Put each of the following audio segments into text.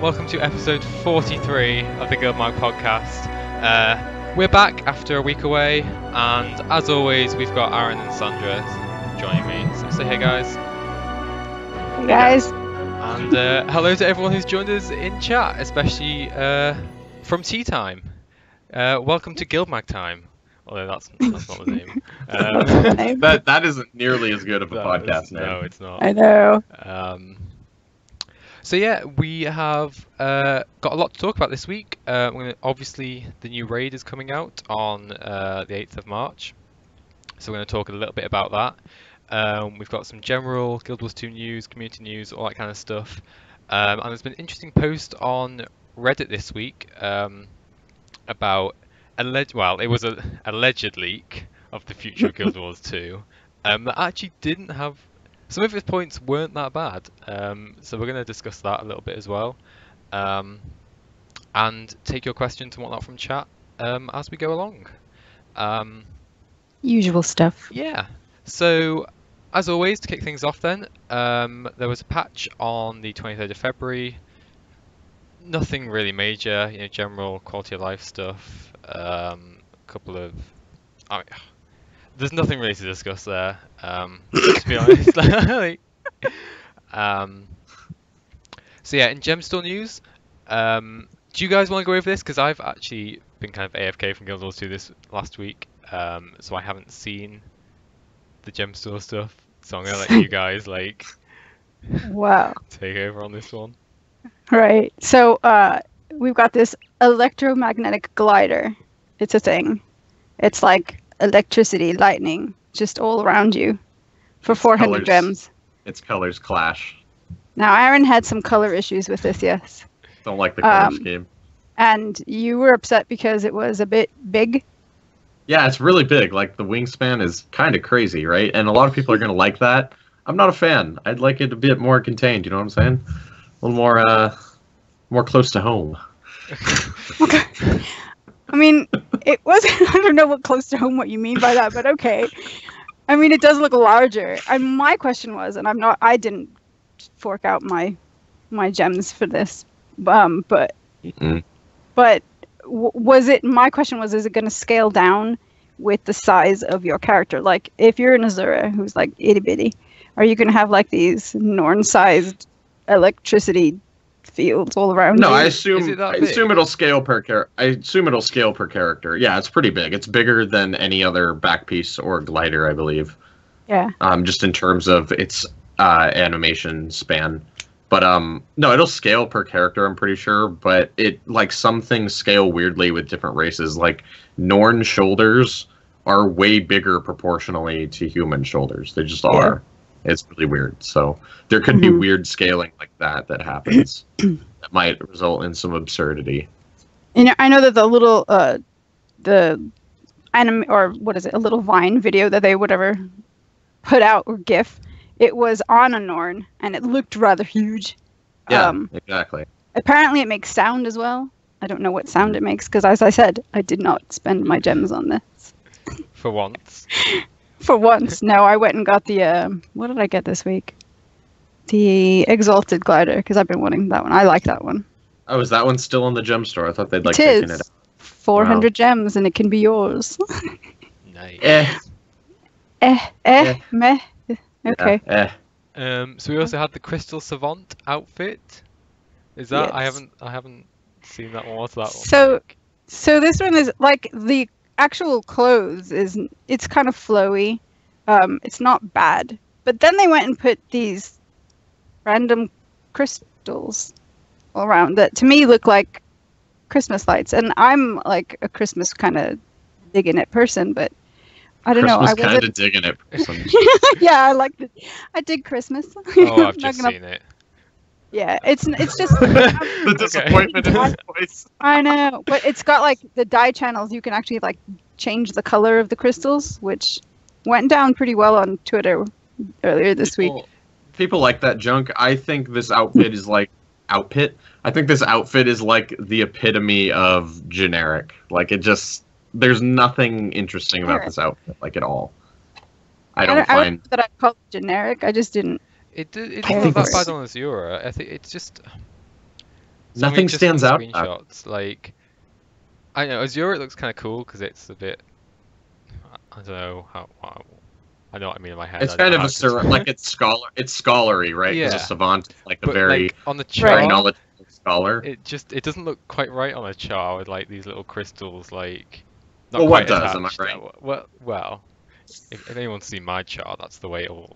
welcome to episode 43 of the GuildMag Podcast. We're back after a week away, and as always, we've got Aaron and Sandra joining me. So say hey, guys. Hey, guys. And hello to everyone who's joined us in chat, especially from tea time. Welcome to GuildMag time. Although that's not the name. That isn't nearly as good of a podcast name. No, it's not. I know. So yeah, we have got a lot to talk about this week. Obviously, the new raid is coming out on the 8th of March. So we're going to talk a little bit about that. We've got some general Guild Wars 2 news, community news, all that kind of stuff. And there's been an interesting post on Reddit this week about it was an alleged leak of the future of Guild Wars 2 that actually didn't have. Some of his points weren't that bad, so we're going to discuss that a little bit as well, and take your questions and whatnot from chat as we go along. Usual stuff. Yeah, so as always, to kick things off then, there was a patch on the 23rd of February, nothing really major, general quality of life stuff, couple of... there's nothing really to discuss there, to be honest. So yeah, in Gemstore news, do you guys want to go over this? Because I've actually been kind of AFK from Guild Wars 2 this last week, so I haven't seen the Gemstore stuff. So I'm gonna let you guys Wow. take over on this one. Right. So we've got this electromagnetic glider. It's a thing. It's like electricity, lightning, just all around you for 400 gems. Its colors clash. Now, Aaron had some color issues with this, yes. Don't like the color scheme. And you were upset because it was a bit big? Yeah, it's really big. Like, the wingspan is kind of crazy, right? And a lot of people are going to like that. I'm not a fan. I'd like it a bit more contained, you know what I'm saying? A little more close to home. Okay. I mean, it was, I don't know what you mean by that, but okay. I mean, it does look larger. And my question was, and I didn't fork out my gems for this, but was it, my question was, is it going to scale down with the size of your character? Like, if you're an Azura who's like itty bitty, are you going to have like these Norn-sized electricity fields all around? No, you? I assume it'll scale per character. I assume it'll scale per character. Yeah, it's pretty big. It's bigger than any other back piece or glider, I believe. Yeah. Just in terms of its animation span. But no, it'll scale per character, I'm pretty sure, but some things scale weirdly with different races. Like Norn shoulders are way bigger proportionally to human shoulders. They just are. It's really weird. So there could be weird scaling like that happens that might result in some absurdity. I know that the little the anime, or what is it, a little Vine video that they put out, or GIF, it was on a Norn and it looked rather huge. Yeah, exactly. Apparently it makes sound as well. I don't know what sound it makes because, as I said, I did not spend my gems on this. For once. For once. No, I went and got the, what did I get this week? The Exalted Glider, because I've been wanting that one. I like that one. Oh, is that one still in the gem store? I thought they'd taken it out. 400 gems and it can be yours. Nice. Meh. Okay. So we also had the Crystal Savant outfit. Is that, Yes. I haven't seen that one. What's that one? So this one is like the actual clothes it's kind of flowy. It's not bad. But then they went and put these random crystals all around that to me look like Christmas lights. And I'm like a Christmas kind of digging it person, but I don't know. I Christmas kind of digging it person. Yeah, I dig Christmas. Oh, I've just seen it. Yeah, it's just The disappointment in his voice. I know, but it's got like the dye channels. You can actually like change the color of the crystals, which went down pretty well on Twitter earlier this week. People like that junk. I think this outfit is like I think this outfit is like the epitome of generic. Like there's nothing interesting about this outfit, like at all. I don't find that I call it generic. I just didn't. It's not that bad on Azura. I think it's just So, I mean, Nothing just from stands the out. screenshots, like, I know Azure it looks kind of cool because it's a bit, I don't know I know what I mean in my head. It's I don't kind know of how a to like it's scholarly, right? Because a Yeah, savant is like a but very like on the very Right. chart, knowledgeable scholar. it doesn't look quite right on a chart with like these little crystals, like not Well, what quite does? Am I attached. right? Well, if anyone's seen my chart, that's the way You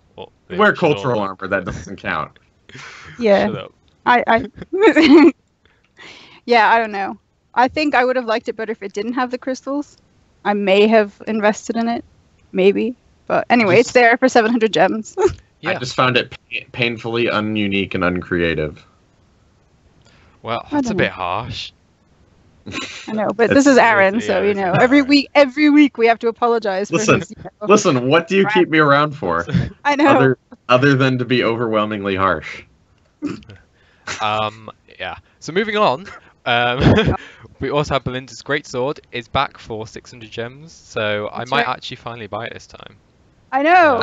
they wear should all cultural look. armor. That doesn't count. Yeah. Shut up. I yeah, I don't know. I think I would have liked it better if it didn't have the crystals. I may have invested in it, maybe. But anyway, it's Just- there for 700 gems. I Yeah. just found it painfully ununique and uncreative. Well, I that's a don't bit know. harsh. I know, but It's- this is Aaron, yeah, so you this know, is every Aaron. week we have to apologize for Listen, his. You know, Listen, what do you Right. keep me around for? I know. Other than to be overwhelmingly harsh. Yeah. So moving on, we also have Belinda's Greatsword is back for 600 gems, so I That's might right. actually finally buy it this time. I know.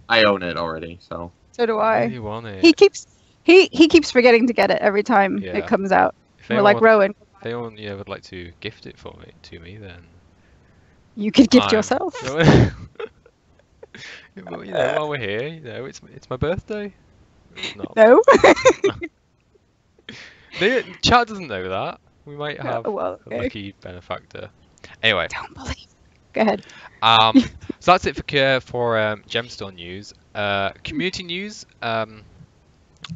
I own it already, so So do I I. really want it. He keeps forgetting to get it every time Yeah. it comes out. If We're like, anyone, Rowan, if anyone would like to gift it to me, then you could gift I'm- yourself. Well, while we're here, it's my birthday. It's not. No. The chat doesn't know that. We might have well, a okay. lucky benefactor. Anyway, Don't believe. Go ahead. so that's it for Gemstone news. Community news.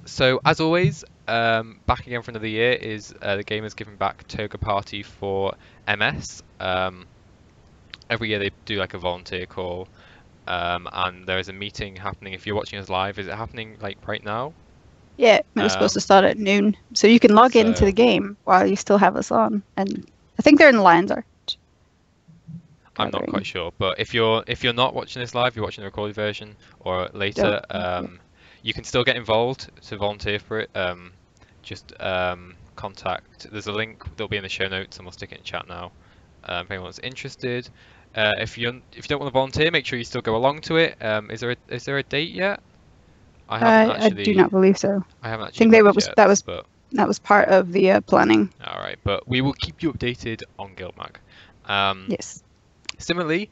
So as always, back again for another year is the gamers giving back Toga Party for MS. Every year they do like a volunteer call, and there is a meeting happening. If you're watching us live, is it happening like right now? Yeah, it was supposed to Um, start at noon, so you can log into so- the game while you still have us on. And I think they're in Lions Arch. I'm not gathering. quite sure, but if you're not watching this live, you're watching the recorded version or later, you can still get involved to volunteer for it. Just contact. There's a link that'll be in the show notes, and we'll stick it in chat now. If anyone's interested, if you don't want to volunteer, make sure you still go along to it. Is there a date yet? I do not believe so. I haven't actually. think they looked was- yet, that was- But That was part of the planning. all right, but we will keep you updated on GuildMag. Yes. Similarly,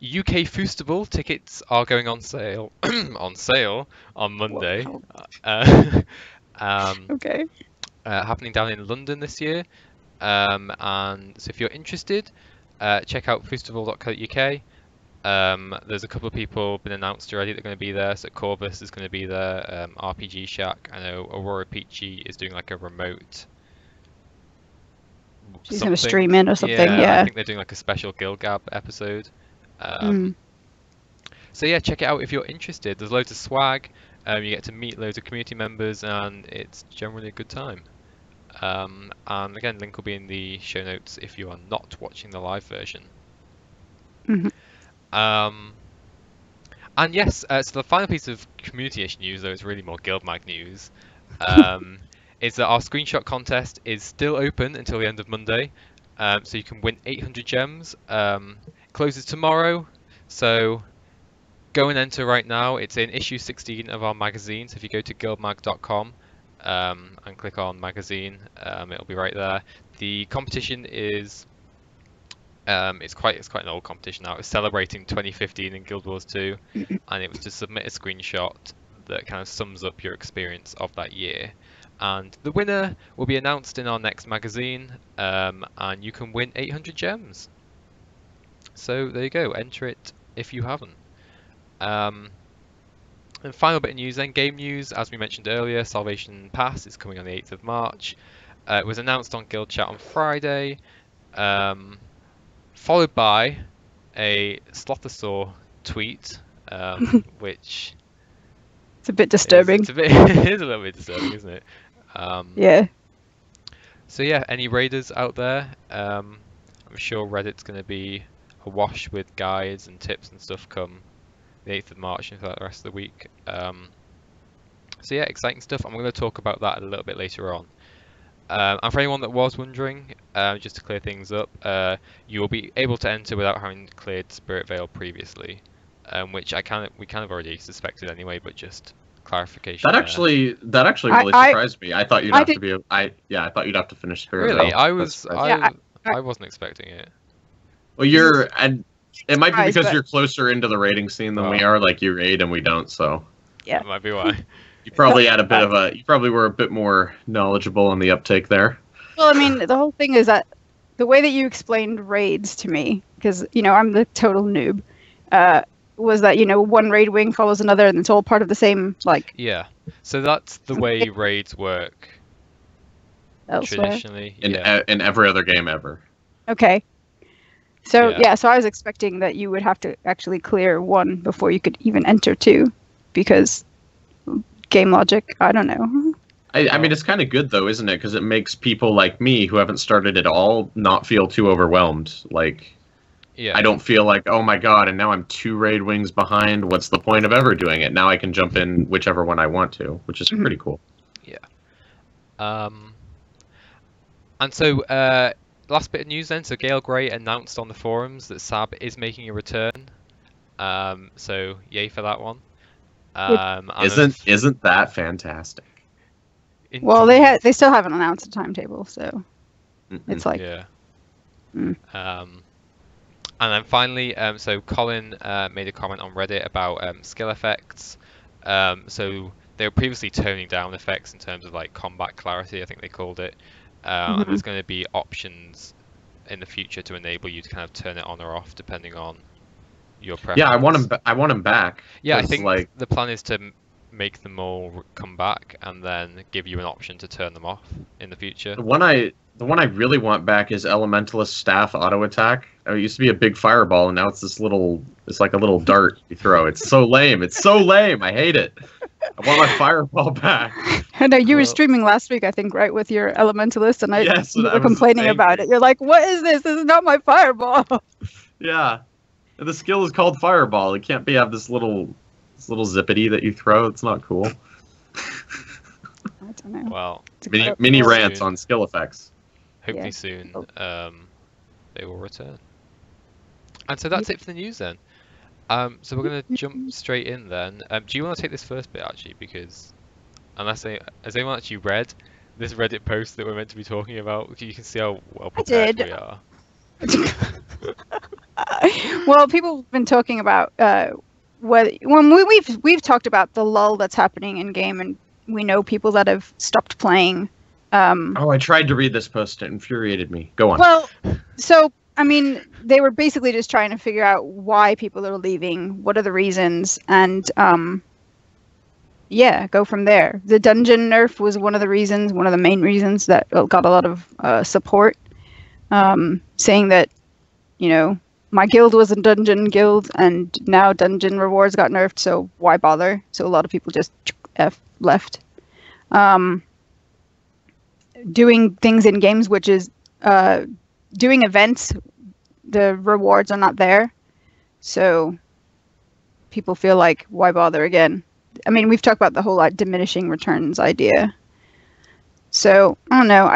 UK Festival tickets are going on sale on Monday. Okay. Happening down in London this year. And so if you're interested, check out festival.co.uk. There's a couple of people been announced already that are going to be there. So Corvus is going to be there. RPG Shack. I know Aurora Peachy is doing like a remote. She's going to something. stream in or something. I Yeah. think they're doing like a special GuildGab episode. Mm. So yeah, check it out if you're interested. There's loads of swag. You get to meet loads of community members, and it's generally a good time. And again, link will be in the show notes if you are not watching the live version. Mhm. And yes, so the final piece of community-ish news, though it's really more GuildMag news, is that our screenshot contest is still open until the end of Monday. So you can win 800 gems. Closes tomorrow, so go and enter right now. It's in issue 16 of our magazine. So if you go to guildmag.com and click on magazine, it'll be right there. The competition is it's quite an old competition now. It's celebrating 2015 in Guild Wars 2, and it was to submit a screenshot that kind of sums up your experience of that year. And the winner will be announced in our next magazine, and you can win 800 gems. So there you go, enter it if you haven't. And final bit of news then, game news, as we mentioned earlier, Salvation Pass is coming on the 8th of March. It was announced on Guild Chat on Friday, followed by a Slothosaur tweet, which It's a bit disturbing. it is a little bit disturbing, isn't it? Yeah. So yeah, any raiders out there? I'm sure Reddit's going to be awash with guides and tips and stuff come the 8th of March and for the rest of the week. So yeah, exciting stuff. I'm going to talk about that a little bit later on. And for anyone that was wondering, just to clear things up, you will be able to enter without having cleared Spirit Veil previously, which we kind of already suspected anyway, but just clarification. That actually really surprised me. I thought you'd have to be. I thought you'd have to finish Spirit. Really, though. I wasn't expecting it. Well, and it might be because you're closer into the raiding scene than we are. Like you raid and we don't, so yeah, that might be why. You probably had a bit of a. You probably were a bit more knowledgeable on the uptake there. Well, I mean, the whole thing is that the way that you explained raids to me, because I'm the total noob, was that one raid wing follows another, and it's all part of the same Yeah, so that's the way raids work. Elsewhere. Traditionally, in every other game ever. Okay. So so I was expecting that you would have to actually clear 1 before you could even enter 2, because game logic. I don't know. I mean, it's kind of good though, isn't it? Because it makes people like me who haven't started at all not feel too overwhelmed. I don't feel like, oh my god, and now I'm 2 raid wings behind. What's the point of ever doing it? Now I can jump in whichever one I want to, which is pretty cool. Yeah. And so, last bit of news then. So Gale Grey announced on the forums that Sab is making a return. So yay for that one. Isn't that fantastic? Well, they still haven't announced a timetable, so it's like and then finally, so Colin made a comment on Reddit about skill effects. So they were previously toning down effects in terms of combat clarity, I think they called it. And there's going to be options in the future to enable you to kind of turn it on or off depending on your preference. Yeah, I want them back. Yeah, I think the plan is to make them all come back and then give you an option to turn them off in the future. The one I really want back is Elementalist Staff auto attack. It used to be a big fireball, and now it's it's like a little dart you throw. It's so lame. It's so lame. I hate it. I want my fireball back. I know you were streaming last week, I think, right, with your Elementalist, and you were complaining angry about it. You're like, "What is this? This is not my fireball." Yeah, and the skill is called fireball. It can't have this little zippity that you throw. It's not cool. I don't know. Well, mini rants on skill effects. Hopefully soon, they will return. And so that's it for the news then. So we're going to jump straight in then. Do you want to take this first bit actually? Because has anyone actually read this Reddit post that we're meant to be talking about? You can see how well prepared we are. Well, people have been talking about we've talked about the lull that's happening in game, and we know people that have stopped playing. I tried to read this post. It infuriated me. Go on. Well, so I mean, they were basically just trying to figure out why people are leaving, what are the reasons, and go from there. The dungeon nerf was one of the main reasons that got a lot of support, saying that, my guild was a dungeon guild, and now dungeon rewards got nerfed, so why bother? So a lot of people just left. Doing things in games, which is doing events, the rewards are not there, so people feel like, why bother again? I mean, we've talked about the whole diminishing returns idea. So I don't know.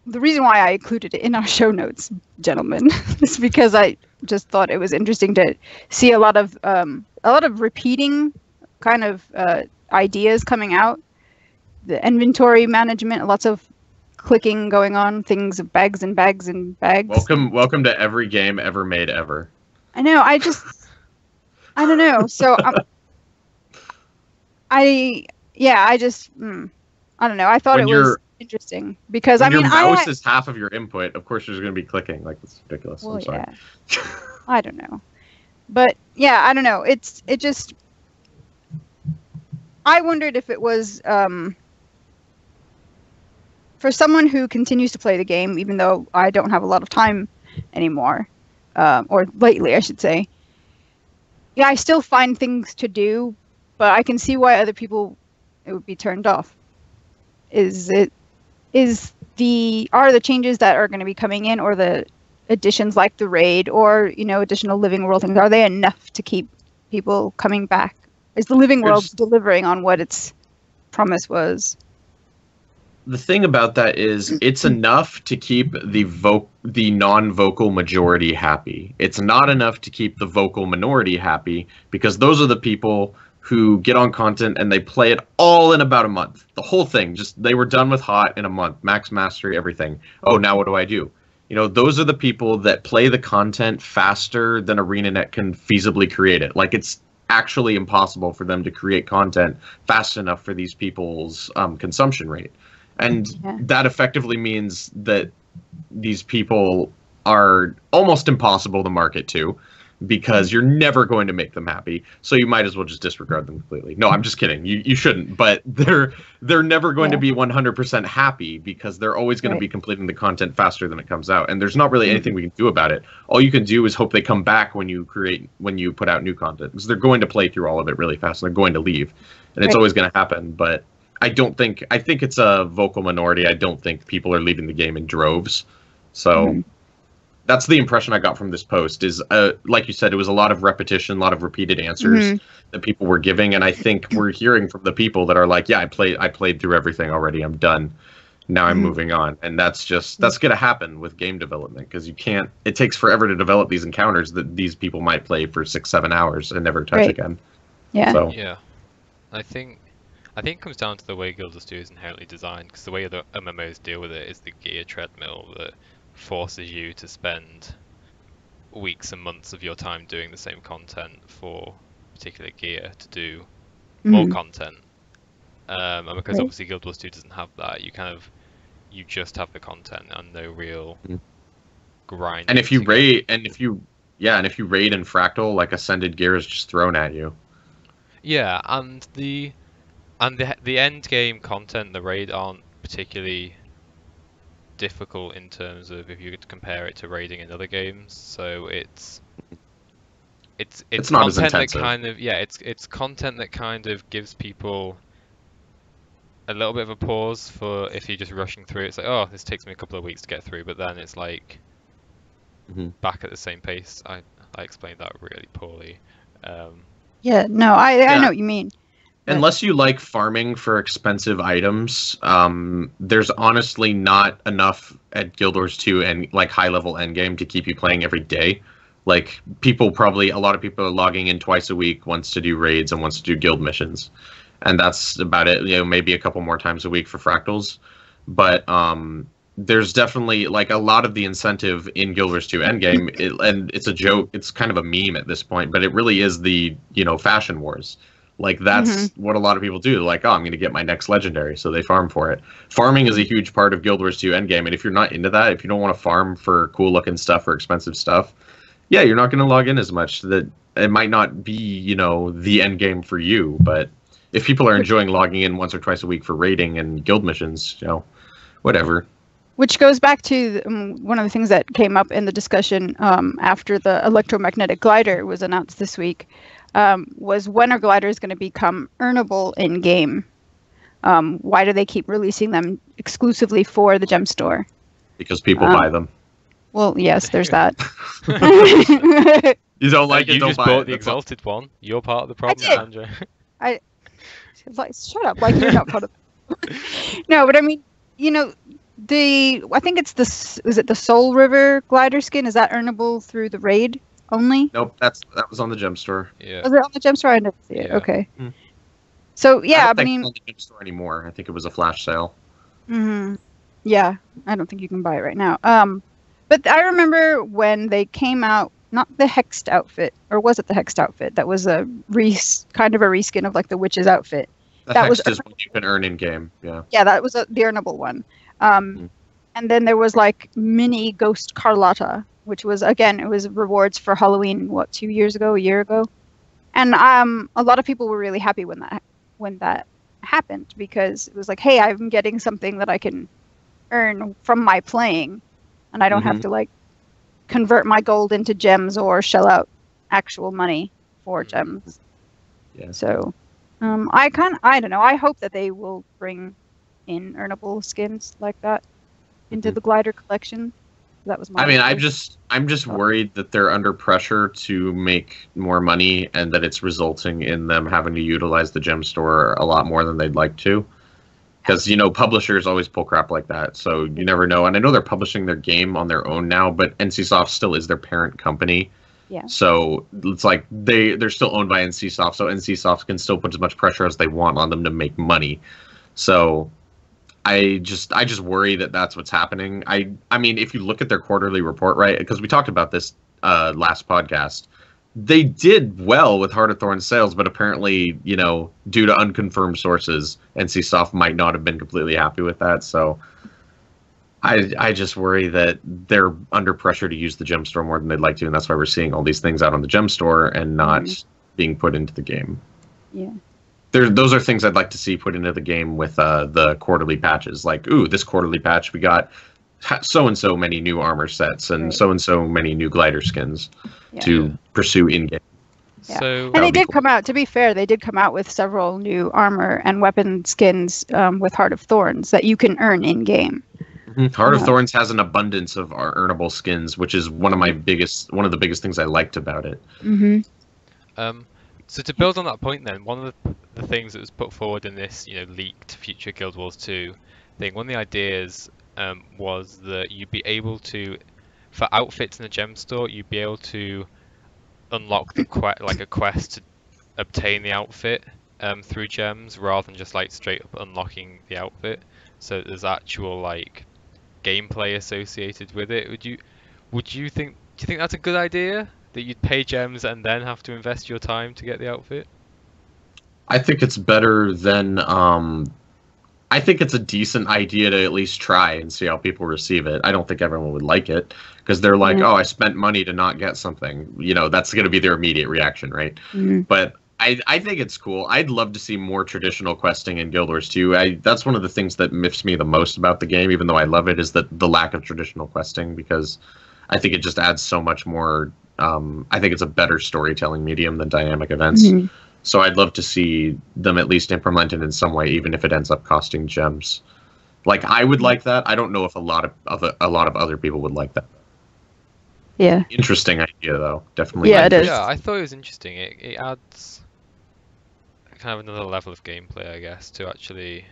The reason why I included it in our show notes, gentlemen, is because I just thought it was interesting to see a lot of repeating kind of ideas coming out. The inventory management, lots of clicking going on, things of bags and bags and bags. Welcome to every game ever made ever. I know. I don't know. So I don't know. I thought it was interesting because your mouse is half of your input. Of course, there's going to be clicking. It's ridiculous. Well, I'm sorry. Yeah. I don't know, but yeah, I don't know. I wondered if it was for someone who continues to play the game, even though I don't have a lot of time anymore, or lately, I should say. Yeah, I still find things to do, but I can see why other people it would be turned off. Are the changes that are going to be coming in, or the additions like the raid, or additional living world things, are they enough to keep people coming back? Is the living world delivering on what its promise was? The thing about that is it's enough to keep the non-vocal majority happy. It's not enough to keep the vocal minority happy, because those are the people who get on content and they play it all in about a month. The whole thing, just they were done with Hot in a month, max mastery, everything. Oh, now what do I do? You know, those are the people that play the content faster than ArenaNet can feasibly create it. Like, it's actually impossible for them to create content fast enough for these people's consumption rate. And that effectively means that these people are almost impossible to market to, because you're never going to make them happy. So you might as well just disregard them completely. No, I'm just kidding. You shouldn't. But they're never going to be 100% happy, because they're always going to be completing the content faster than it comes out. And there's not really anything we can do about it. All you can do is hope they come back when you put out new content, because they're going to play through all of it really fast and they're going to leave. And it's always going to happen. But I think it's a vocal minority. I don't think people are leaving the game in droves. So that's the impression I got from this post, is like you said, it was a lot of repetition, a lot of repeated answers that people were giving. And I think we're hearing from the people that are like, yeah, I played through everything already. I'm done. Now I'm moving on. And that's going to happen with game development, because it takes forever to develop these encounters that these people might play for 6-7 hours and never touch again. Yeah. So. Yeah. I think it comes down to the way Guild Wars 2 is inherently designed, because the way the MMOs deal with it is the gear treadmill that forces you to spend weeks and months of your time doing the same content for particular gear to do more content. And because obviously Guild Wars 2 doesn't have that, you just have the content and no real grind. And if you raid and if you raid in Fractal, like Ascended gear is just thrown at you. Yeah, and the end game content, the raid aren't particularly difficult in terms of if you could compare it to raiding in other games. So it's not as content that intensive. it's content that kind of gives people a little bit of a pause for if you're just rushing through. It's like, oh, this takes me a couple of weeks to get through, but then it's like back at the same pace. I explained that really poorly. I know what you mean. Unless you like farming for expensive items, there's honestly not enough at Guild Wars 2 and like high-level endgame to keep you playing every day. Like, a lot of people are logging in twice a week, once to do raids and once to do guild missions. And that's about it. You know, maybe a couple more times a week for fractals. But there's definitely, like, a lot of the incentive in Guild Wars 2 endgame, and it's a joke, it's kind of a meme at this point, but it really is the, fashion wars. Like, that's what a lot of people do. They're like, oh, I'm going to get my next legendary, so they farm for it. Farming is a huge part of Guild Wars 2 endgame, and if you're not into that, if you don't want to farm for cool-looking stuff or expensive stuff, yeah, you're not going to log in as much. That it might not be, the endgame for you, but if people are enjoying logging in once or twice a week for raiding and guild missions, whatever. Which goes back to one of the things that came up in the discussion after the electromagnetic glider was announced this week. Was when are gliders going to become earnable in game? Why do they keep releasing them exclusively for the gem store? Because people buy them. Well, yes, there's that. You don't like it, you don't just buy bought it. the exalted one. You're part of the problem, Andrew. Shut up! Like, you're not part of. No, but I mean, I think it's is it the Soul River glider skin? Is that earnable through the raid only? Nope, that was on the gem store. Yeah. Was it on the gem store? I didn't see it. Yeah. Okay. So yeah, I don't think it's on the gem store anymore. I think it was a flash sale. Yeah, I don't think you can buy it right now. But I remember when they came out, not the Hexed outfit, or was it the Hexed outfit? That was a kind of a reskin of like the witch's outfit. The that Hexed was is what you can earn in game. Yeah. Yeah, that was the earnable one. And then there was like mini Ghost Carlotta, which was, again, it was rewards for Halloween. What, a year ago? And a lot of people were really happy when that happened, because it was like, hey, I'm getting something that I can earn from my playing, and I don't have to like convert my gold into gems or shell out actual money for gems. Yeah. So I don't know. I hope that they will bring in earnable skins like that into the glider collection. That was my. I mean, I'm just worried that they're under pressure to make more money, and that it's resulting in them having to utilize the gem store a lot more than they'd like to. Because, publishers always pull crap like that, so you never know. And I know they're publishing their game on their own now, but NCSoft still is their parent company. Yeah. So it's like they're still owned by NCSoft, so NCSoft can still put as much pressure as they want on them to make money. So I just worry that that's what's happening. I mean, if you look at their quarterly report, right? Because we talked about this last podcast, they did well with Heart of Thorns sales, but apparently, due to unconfirmed sources, NCSoft might not have been completely happy with that. So I just worry that they're under pressure to use the gem store more than they'd like to, and that's why we're seeing all these things out on the gem store and not being put into the game. Yeah. Those are things I'd like to see put into the game with the quarterly patches. Like, ooh, this quarterly patch we got so-and-so many new armor sets and so-and-so many new glider skins to pursue in-game. Yeah. So, and they did come out, to be fair, they did come out with several new armor and weapon skins with Heart of Thorns that you can earn in-game. Heart of Thorns has an abundance of earnable skins, which is one of the biggest things I liked about it. So to build on that point, then one of the things that was put forward in this, leaked future Guild Wars 2 thing, one of the ideas was that you'd be able to, for outfits in the gem store, you'd be able to unlock the a quest to obtain the outfit through gems, rather than just straight up unlocking the outfit. So there's actual gameplay associated with it. Do you think that's a good idea, that you'd pay gems and then have to invest your time to get the outfit? I think it's better than I think it's a decent idea to at least try and see how people receive it. I don't think everyone would like it because they're like, oh, I spent money to not get something. That's going to be their immediate reaction, right? But I think it's cool. I'd love to see more traditional questing in Guild Wars 2. That's one of the things that miffs me the most about the game, even though I love it, is that the lack of traditional questing, because I think it just adds so much more. I think it's a better storytelling medium than dynamic events. So I'd love to see them at least implement it in some way, even if it ends up costing gems. I would like that. I don't know if a lot of other people would like that. Yeah. Interesting idea, though. Definitely. Yeah, it is. Yeah, I thought it was interesting. It adds kind of another level of gameplay, I guess, to actually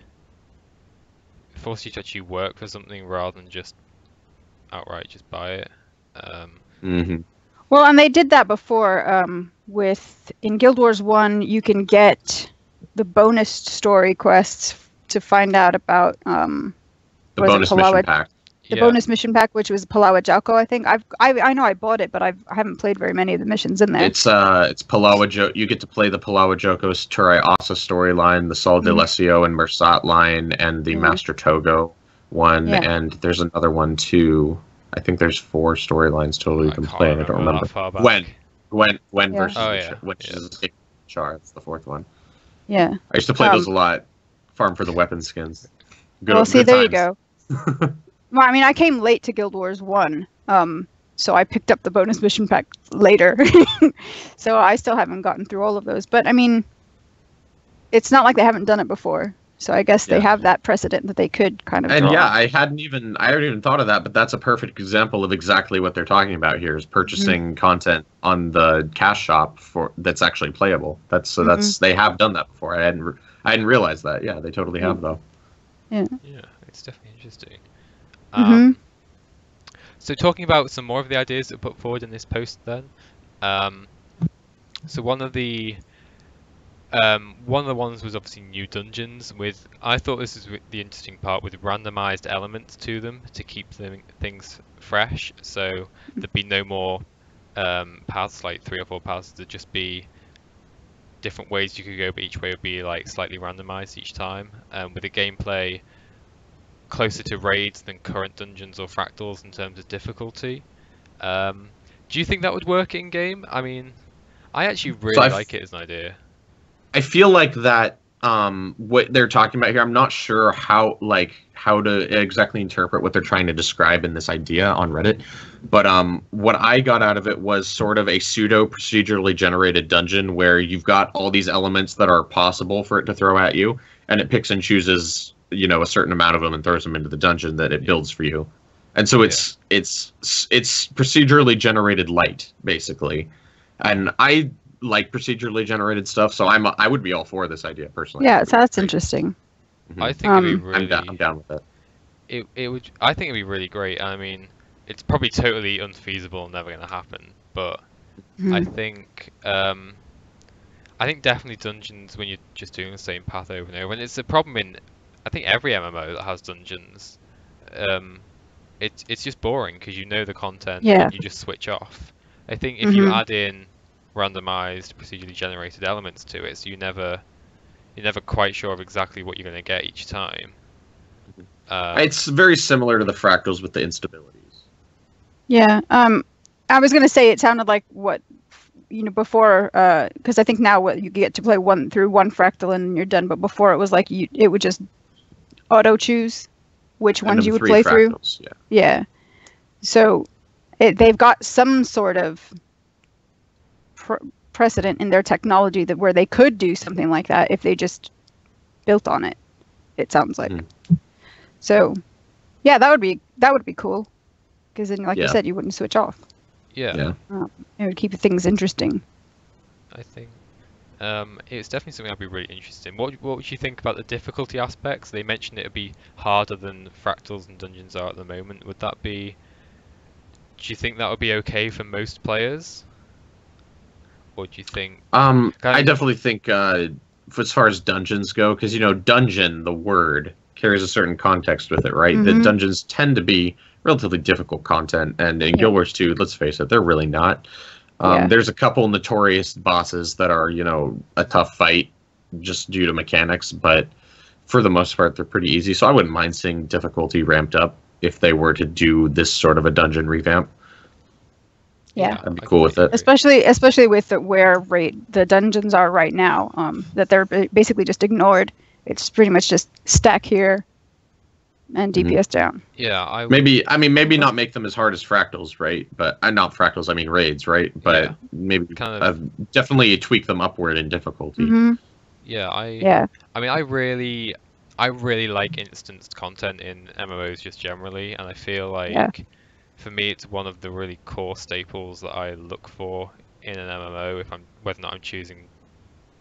force you to actually work for something rather than just outright just buy it. Well, and they did that before in Guild Wars 1, you can get the bonus story quests to find out about the bonus mission pack. The bonus mission pack, which was Palawa Jalko, I think. I know I bought it, but I haven't played very many of the missions in there. It's Palawa Joko. You get to play the Palawa Joko's Turai Asa storyline, the Sol de Lesio and Mersat line, and the Master Togo one, and there's another one too. I think there's 4 storylines total you can play. I don't remember. Gwen versus which is Char. It's the 4th one. Yeah. I used to play those a lot. Farm for the weapon skins. There you go. Well, I mean, I came late to Guild Wars 1, so I picked up the bonus mission pack later. So I still haven't gotten through all of those. But, I mean, it's not like they haven't done it before. So I guess they have that precedent that they could kind of draw. I hadn't even thought of that, but that's a perfect example of exactly what they're talking about here, is purchasing content on the cash shop that's actually playable. That's they have done that before. I hadn't realized that. Yeah, they totally have, though. Yeah, it's definitely interesting. So talking about some more of the ideas that were put forward in this post then. So one of the ones was obviously new dungeons with, I thought this is the interesting part, with randomized elements to them to keep things fresh. So there'd be no more paths, like 3 or 4 paths, there'd just be different ways you could go, but each way would be slightly randomized each time, with the gameplay closer to raids than current dungeons or fractals in terms of difficulty. Do you think that would work in game? I mean, I actually really like it as an idea. I feel like that what they're talking about here, I'm not sure how to exactly interpret what they're trying to describe in this idea on Reddit, but what I got out of it was sort of a pseudo procedurally generated dungeon where you've got all these elements that are possible for it to throw at you, and it picks and chooses a certain amount of them and throws them into the dungeon that it builds for you. And so it's procedurally generated light, basically. And I like procedurally generated stuff, so I would be all for this idea personally. Yeah, so that's interesting. I think it'd be really, I'm down with it. I think it'd be really great. I mean, it's probably totally unfeasible and never going to happen, but I think definitely dungeons when you're just doing the same path over and over. And it's a problem in I think every MMO that has dungeons. It's just boring because you know the content and you just switch off. I think if you add in randomized, procedurally generated elements to it, so you're never quite sure of exactly what you're going to get each time. It's very similar to the fractals with the instabilities. Yeah. I was going to say it sounded like what before, because I think now you get to play one fractal and you're done. But before it was like it would just auto choose which ones you would play fractals, through. Yeah. So they've got some sort of precedent in their technology where they could do something like that if they just built on it. It sounds like. So, yeah, that would be cool. Because then, like you said, you wouldn't switch off. Yeah. It would keep things interesting. I think it's definitely something I'd be really interested in. What would you think about the difficulty aspects? They mentioned it would be harder than fractals and dungeons are at the moment. Do you think that would be okay for most players? Or do you think... I definitely think as far as dungeons go, because, dungeon, the word, carries a certain context with it, right? The dungeons tend to be relatively difficult content, and in Guild Wars 2, let's face it, they're really not. There's a couple notorious bosses that are, a tough fight just due to mechanics, but for the most part, they're pretty easy. So I wouldn't mind seeing difficulty ramped up if they were to do this sort of a dungeon revamp. Yeah, I'd be cool with it. Especially with where the dungeons are right now, that they're basically just ignored. It's pretty much just stack here and DPS down. Yeah, maybe not make them as hard as fractals, right? But not fractals, I mean raids, right? But maybe definitely tweak them upward in difficulty. Yeah, I mean, I really like instanced content in MMOs just generally, and I feel like for me it's one of the really core staples that I look for in an MMO whether or not I'm choosing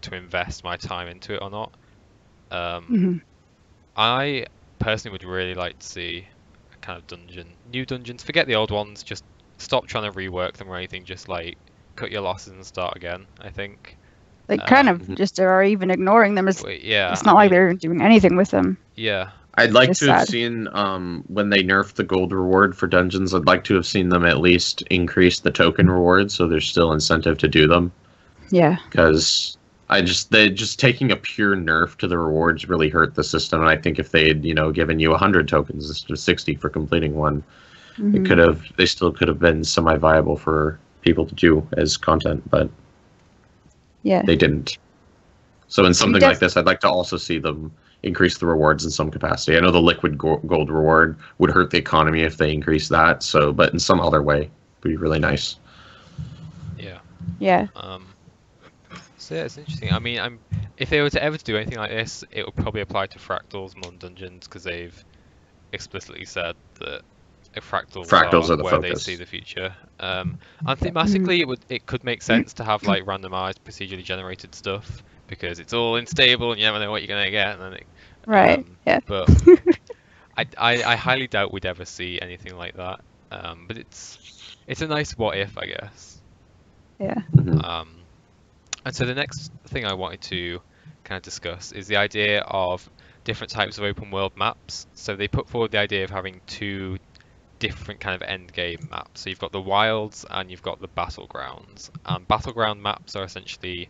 to invest my time into it or not. I personally would really like to see a kind of new dungeons. Forget the old ones. Just stop trying to rework them or anything. Just like cut your losses and start again. I think. They kind of just are even ignoring them. It's not like they're doing anything with them. Yeah. I'd like to have seen when they nerfed the gold reward for dungeons. I'd like to have seen them at least increase the token reward, so there's still incentive to do them. Yeah. Because they just taking a pure nerf to the rewards really hurt the system, and I think if they had given you 100 tokens instead of 60 for completing one, they still could have been semi-viable for people to do as content, but they didn't. So in something like this, I'd like to also see them increase the rewards in some capacity. I know the liquid gold reward would hurt the economy if they increase that, but in some other way, it would be really nice. Yeah. So yeah, it's interesting. I mean, if they were to ever do anything like this, it would probably apply to fractals more than dungeons, because they've explicitly said that fractals are the where focus. They see the future. And thematically, it could make sense to have like randomized, procedurally generated stuff, because it's all unstable and you never know what you're gonna get. And then But I highly doubt we'd ever see anything like that. But it's a nice what if, I guess. Yeah. And so the next thing I wanted to kind of discuss is the idea of different types of open world maps. So they put forward the idea of having two different kind of end game maps. So you've got the wilds and you've got the battlegrounds. Battleground maps are essentially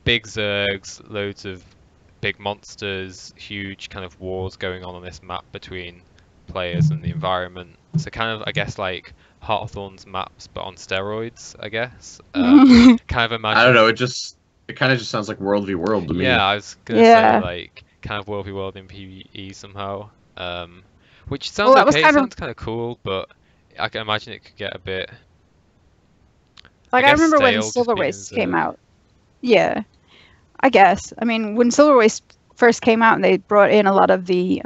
big zergs, loads of big monsters, huge kind of wars going on this map between players and the environment. So kind of, I guess, like Hearthorne's maps, but on steroids, I guess. Kind of imagine. I don't know. It kind of just sounds like World v World to me. Yeah, I was gonna say like kind of World v World in PvE somehow. Which sounds okay. It sounds kind of cool, but I can imagine it could get a bit. Like I remember when Silver Race came out. Yeah, I guess. I mean, when Silver Race first came out, and they brought in a lot of the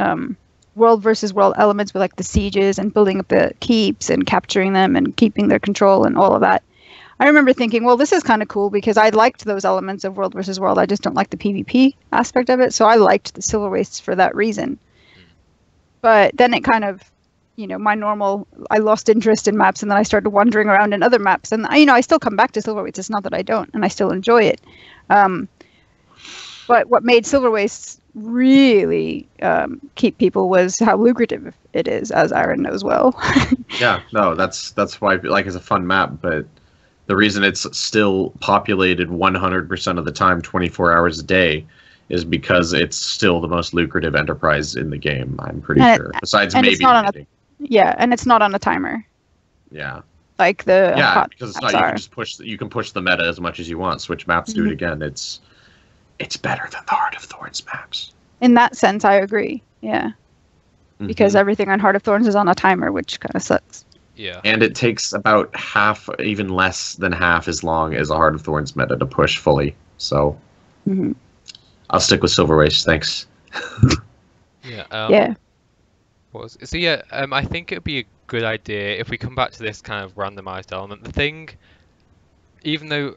world versus world elements with like the sieges and building up the keeps and capturing them and keeping their control and all of that. I remember thinking, well, this is kind of cool because I liked those elements of world versus world. I just don't like the PvP aspect of it. So I liked the Silver Race for that reason. But then it kind of my normal, I lost interest in maps, and then I started wandering around in other maps, and I still come back to Silver Wastes. It's not that I don't, and I still enjoy it. But what made Silver Wastes really keep people was how lucrative it is, as Aaron knows well. Yeah, no, that's why it's a fun map, but the reason it's still populated 100% of the time, 24 hours a day, is because it's still the most lucrative enterprise in the game, I'm pretty sure. Besides maybe it's not and it's not on a timer. Yeah. Like the hot because it's not, you can push the meta as much as you want. Switch maps, do it again. It's better than the Heart of Thorns maps. In that sense, I agree. Yeah. Because everything on Heart of Thorns is on a timer, which kind of sucks. Yeah. And it takes about half, even less than half as long as a Heart of Thorns meta to push fully. So I'll stick with Silver Wastes, thanks. Yeah. I think it would be a good idea if we come back to this kind of randomized element. The thing, even though,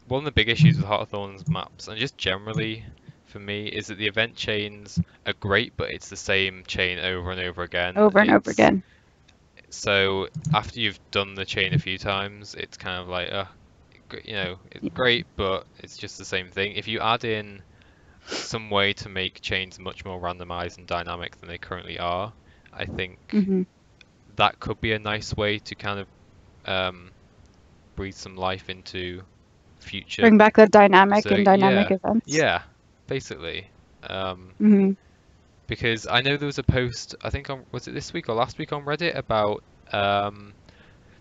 one of the big issues with Heart of Thorns maps, and just generally for me, is that the event chains are great, but it's the same chain over and over again. Over and over again. So after you've done the chain a few times, it's kind of like, it's great, but it's just the same thing. If you add in some way to make chains much more randomized and dynamic than they currently are, I think that could be a nice way to kind of breathe some life into future. Bring back the dynamic events. Yeah, basically. Because I know there was a post, I think was it this week or last week on Reddit about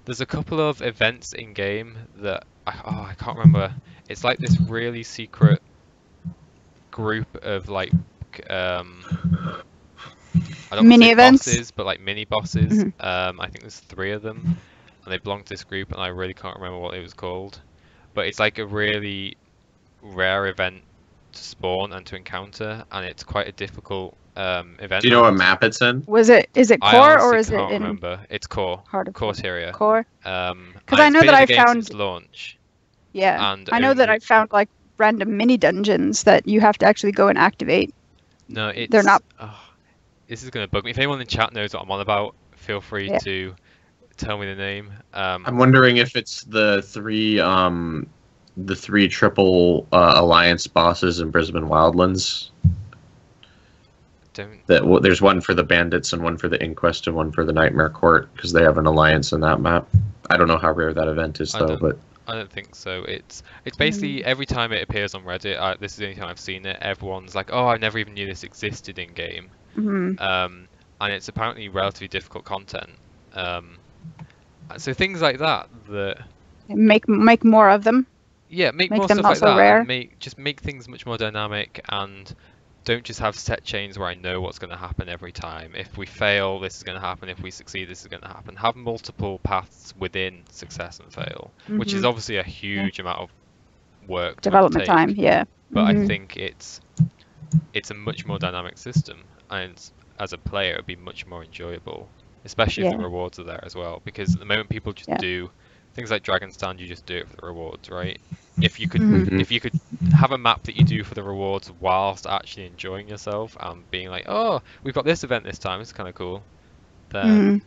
there's a couple of events in game that I can't remember. It's like this really secret group of like I don't mini say events, bosses, but like mini bosses. I think there's 3 of them, and they belong to this group, and I really can't remember what it was called. But it's like a really rare event to spawn and to encounter, and it's quite a difficult event. Do you know what map it's in? Is it core or is it in? Remember. It's core. Core Tyria. Core. Because I know that I found launch. Yeah. And I know that I found like random mini dungeons that you have to actually go and activate. No, they're not. Oh, this is gonna bug me. If anyone in chat knows what I'm on about, feel free to tell me the name. I'm wondering if it's the 3 triple alliance bosses in Brisbane Wildlands. There's one for the bandits and one for the inquest and one for the nightmare court, because they have an alliance in that map. I don't know how rare that event is though, but I don't think so. It's basically every time it appears on Reddit, this is the only time I've seen it, everyone's like, oh, I never even knew this existed in game. And it's apparently relatively difficult content. So things like that make more of them. Yeah, make more them stuff not like so that. rare. And make things much more dynamic, and don't just have set chains where I know what's going to happen every time. If we fail, this is going to happen. If we succeed, this is going to happen. Have multiple paths within success and fail, which is obviously a huge amount of work. Development time, yeah. But I think it's a much more dynamic system, and as a player, it would be much more enjoyable, especially if the rewards are there as well. Because at the moment, people just do things like Dragon Stand. You just do it for the rewards, right? If you could have a map that you do for the rewards whilst actually enjoying yourself and being like, oh, we've got this event this time, it's kind of cool, then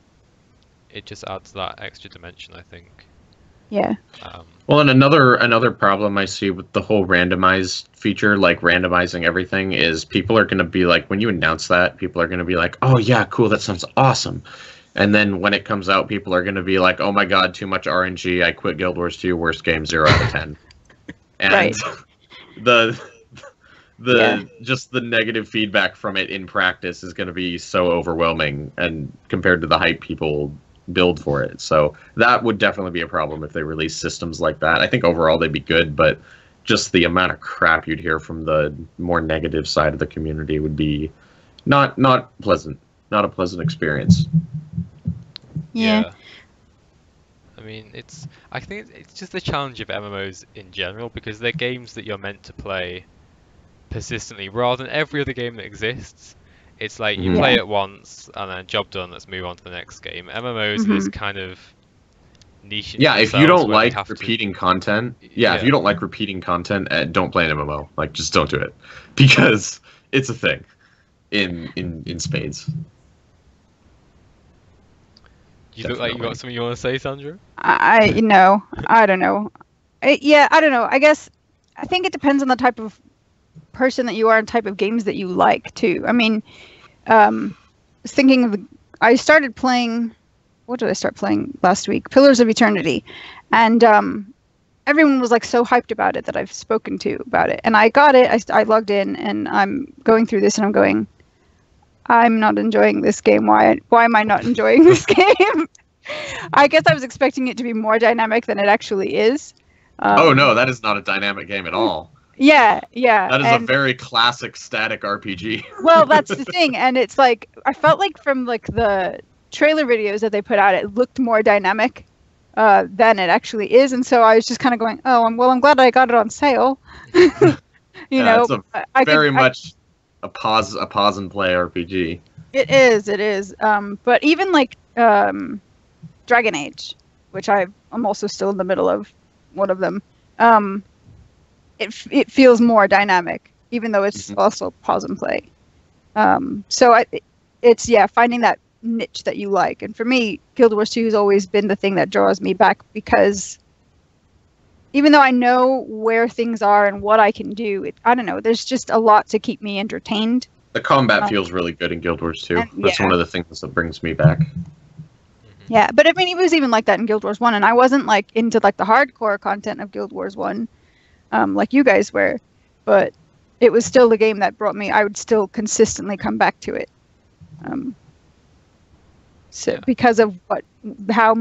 it just adds that extra dimension, I think. Yeah. Well, and another problem I see with the whole randomized feature, like randomizing everything, is people are going to be like, when you announce that, people are going to be like, oh yeah, cool, that sounds awesome. And then when it comes out, people are going to be like, oh my god, too much RNG, I quit Guild Wars 2, worst game, 0 out of 10. And just the negative feedback from it in practice is going to be so overwhelming, and compared to the hype people build for it. So that would definitely be a problem if they release systems like that. I think overall they'd be good, but just the amount of crap you'd hear from the more negative side of the community would be not pleasant. Not a pleasant experience. Yeah. I mean, I think it's just the challenge of MMOs in general, because they're games that you're meant to play persistently rather than every other game that exists. It's like you play it once and then job done, let's move on to the next game. MMOs are this kind of niche. Yeah, if you don't like repeating content, if you don't like repeating content, don't play an MMO. Like, just don't do it, because it's a thing in spades. You look like you got something you want to say, Sandra? I don't know. I don't know. I think it depends on the type of person that you are and type of games that you like too. I mean, I was thinking of I started playing. What did I start playing last week? Pillars of Eternity, and everyone was like so hyped about it that I've spoken to about it, and I got it. I logged in, and I'm going through this, and I'm going, I'm not enjoying this game. Why am I not enjoying this game? I guess I was expecting it to be more dynamic than it actually is. Oh no, that is not a dynamic game at all. Yeah. That is a very classic static RPG. Well, that's the thing, and it's like I felt like from like the trailer videos that they put out, it looked more dynamic than it actually is, and so I was just kind of going, "Oh, I'm glad I got it on sale." you know, it's very much a pause and play RPG. It is. But even like Dragon Age, which I'm also still in the middle of one of them. It feels more dynamic, even though it's also pause and play. So it's finding that niche that you like. And for me, Guild Wars 2 has always been the thing that draws me back, because even though I know where things are and what I can do, I don't know, there's just a lot to keep me entertained. The combat feels really good in Guild Wars 2. That's one of the things that brings me back. Yeah, but I mean, it was even like that in Guild Wars 1, and I wasn't like into like the hardcore content of Guild Wars 1, like you guys were, but it was still the game that brought me. I would still consistently come back to it, because of how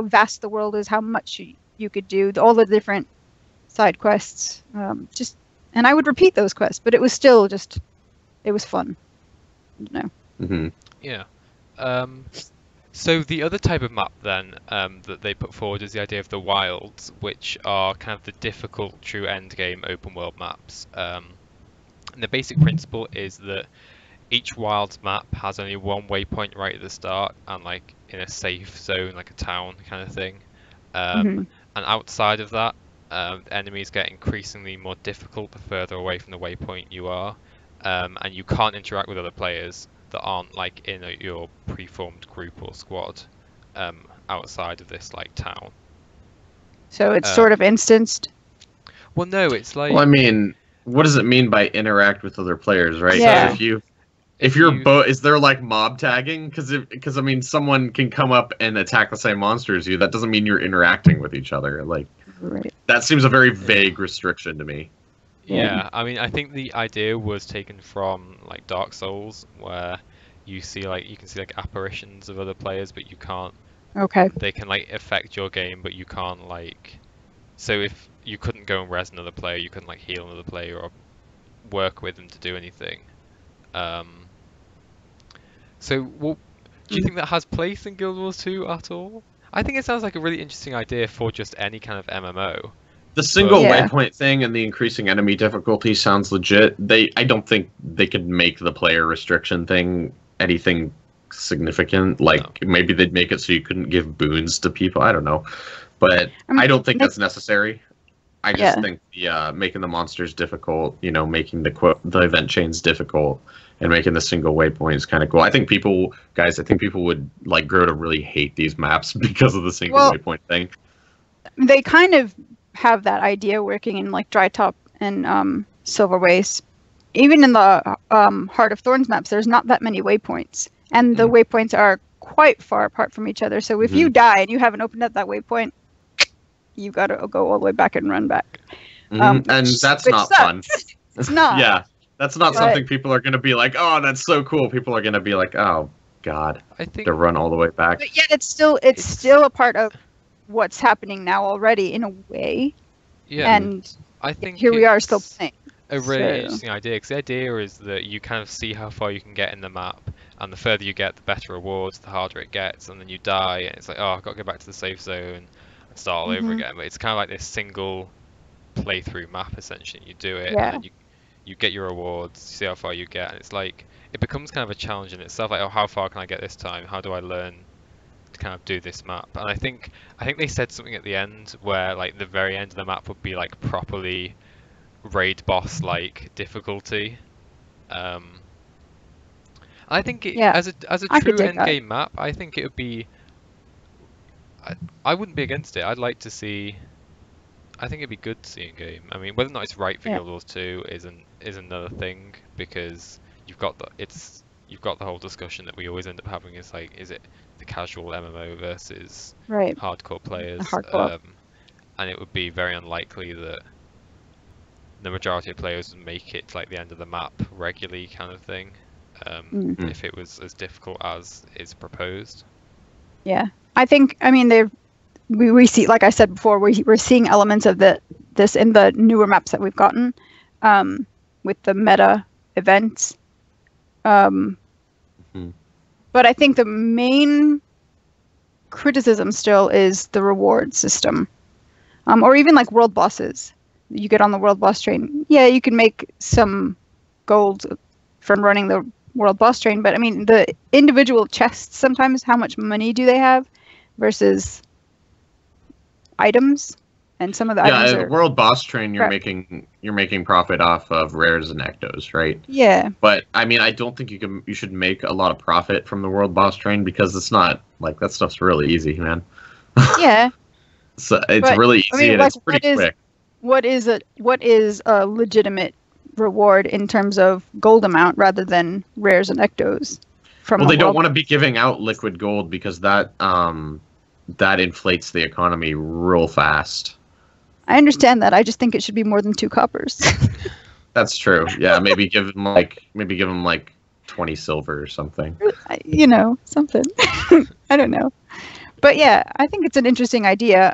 vast the world is, how much you could do, all the different side quests, and I would repeat those quests, but it was still it was fun, Yeah. So the other type of map then that they put forward is the idea of the wilds, which are kind of the difficult true endgame open world maps. And the basic principle is that each wilds map has only one waypoint right at the start, and like in a safe zone, like a town kind of thing. And outside of that, enemies get increasingly more difficult the further away from the waypoint you are, and you can't interact with other players that aren't like in your preformed group or squad outside of this like town. So it's sort of instanced. Well, no, it's like. Well, I mean, what does it mean by interact with other players, right? Yeah. If you're both, is there like mob tagging? Because I mean, someone can come up and attack the same monster as you. That doesn't mean you're interacting with each other. Like, that seems a very vague restriction to me. Yeah, I mean, I think the idea was taken from like Dark Souls, where you can see like apparitions of other players, but you can't. Okay. They can like affect your game, but you can't like. So if you couldn't go and res another player, you couldn't like heal another player or work with them to do anything. So, do you think that has place in Guild Wars 2 at all? I think it sounds like a really interesting idea for just any kind of MMO. The single waypoint thing and the increasing enemy difficulty sounds legit. I don't think they could make the player restriction thing anything significant. Like, maybe they'd make it so you couldn't give boons to people. I don't know. But I don't think that's necessary. I just think making the monsters difficult, making the event chains difficult, and making the single waypoint is kind of cool. I think people would like grow to really hate these maps because of the single waypoint thing. They kind of have that idea working in like Dry Top and Silver Waste. Even in the Heart of Thorns maps, there's not that many waypoints, and the waypoints are quite far apart from each other. So if you die and you haven't opened up that waypoint, you got to go all the way back and run back. And that's not fun. It's not. Yeah, that's not something people are going to be like, oh, that's so cool. People are going to be like, oh, God, I think to run all the way back. But yet it's still a part of what's happening now already in a way. Yeah. And I think here we are still playing. A really interesting idea, because the idea is that you kind of see how far you can get in the map, and the further you get, the better rewards, the harder it gets, and then you die, and it's like, oh, I've got to go back to the safe zone and start all over again. But it's kind of like this single playthrough map, essentially. You do it, and then you get your rewards, you see how far you get, and it's like, it becomes kind of a challenge in itself, like, oh, how far can I get this time? How do I learn to kind of do this map? And I think they said something at the end where, like, the very end of the map would be, like, properly raid boss like difficulty. I think as a true end game map, I think it would be I wouldn't be against it. I'd like to see. I think it'd be good to see in game. I mean, whether or not it's right for Yeah. Guild Wars 2 is another thing, because you've got the whole discussion that we always end up having, is like, is it the casual MMO versus Right. hardcore players? hardcore. And it would be very unlikely that the majority of players would make it to like the end of the map regularly, kind of thing, if it was as difficult as is proposed. Yeah. I mean, we see, like I said before, we're seeing elements of this in the newer maps that we've gotten, with the meta events. But I think the main criticism still is the reward system, or even like world bosses. You get on the world boss train. Yeah, you can make some gold from running the world boss train, but I mean, the individual chests, sometimes how much money do they have versus items, and some of the items the are... world boss train, you're Correct. making profit off of rares and ectos, right? Yeah. But I mean, I don't think you should make a lot of profit from the world boss train, because it's not like, that stuff's really easy, man. Yeah. So it's But, really easy, I mean, and like, it's pretty quick. what is a legitimate reward in terms of gold amount rather than rares and ectos from Well, the they don't world? want to be giving out liquid gold, because that inflates the economy real fast. I understand that. I just think it should be more than 2 coppers. That's true. Yeah, maybe give them like 20 silver or something. Something. I don't know. But yeah, I think it's an interesting idea.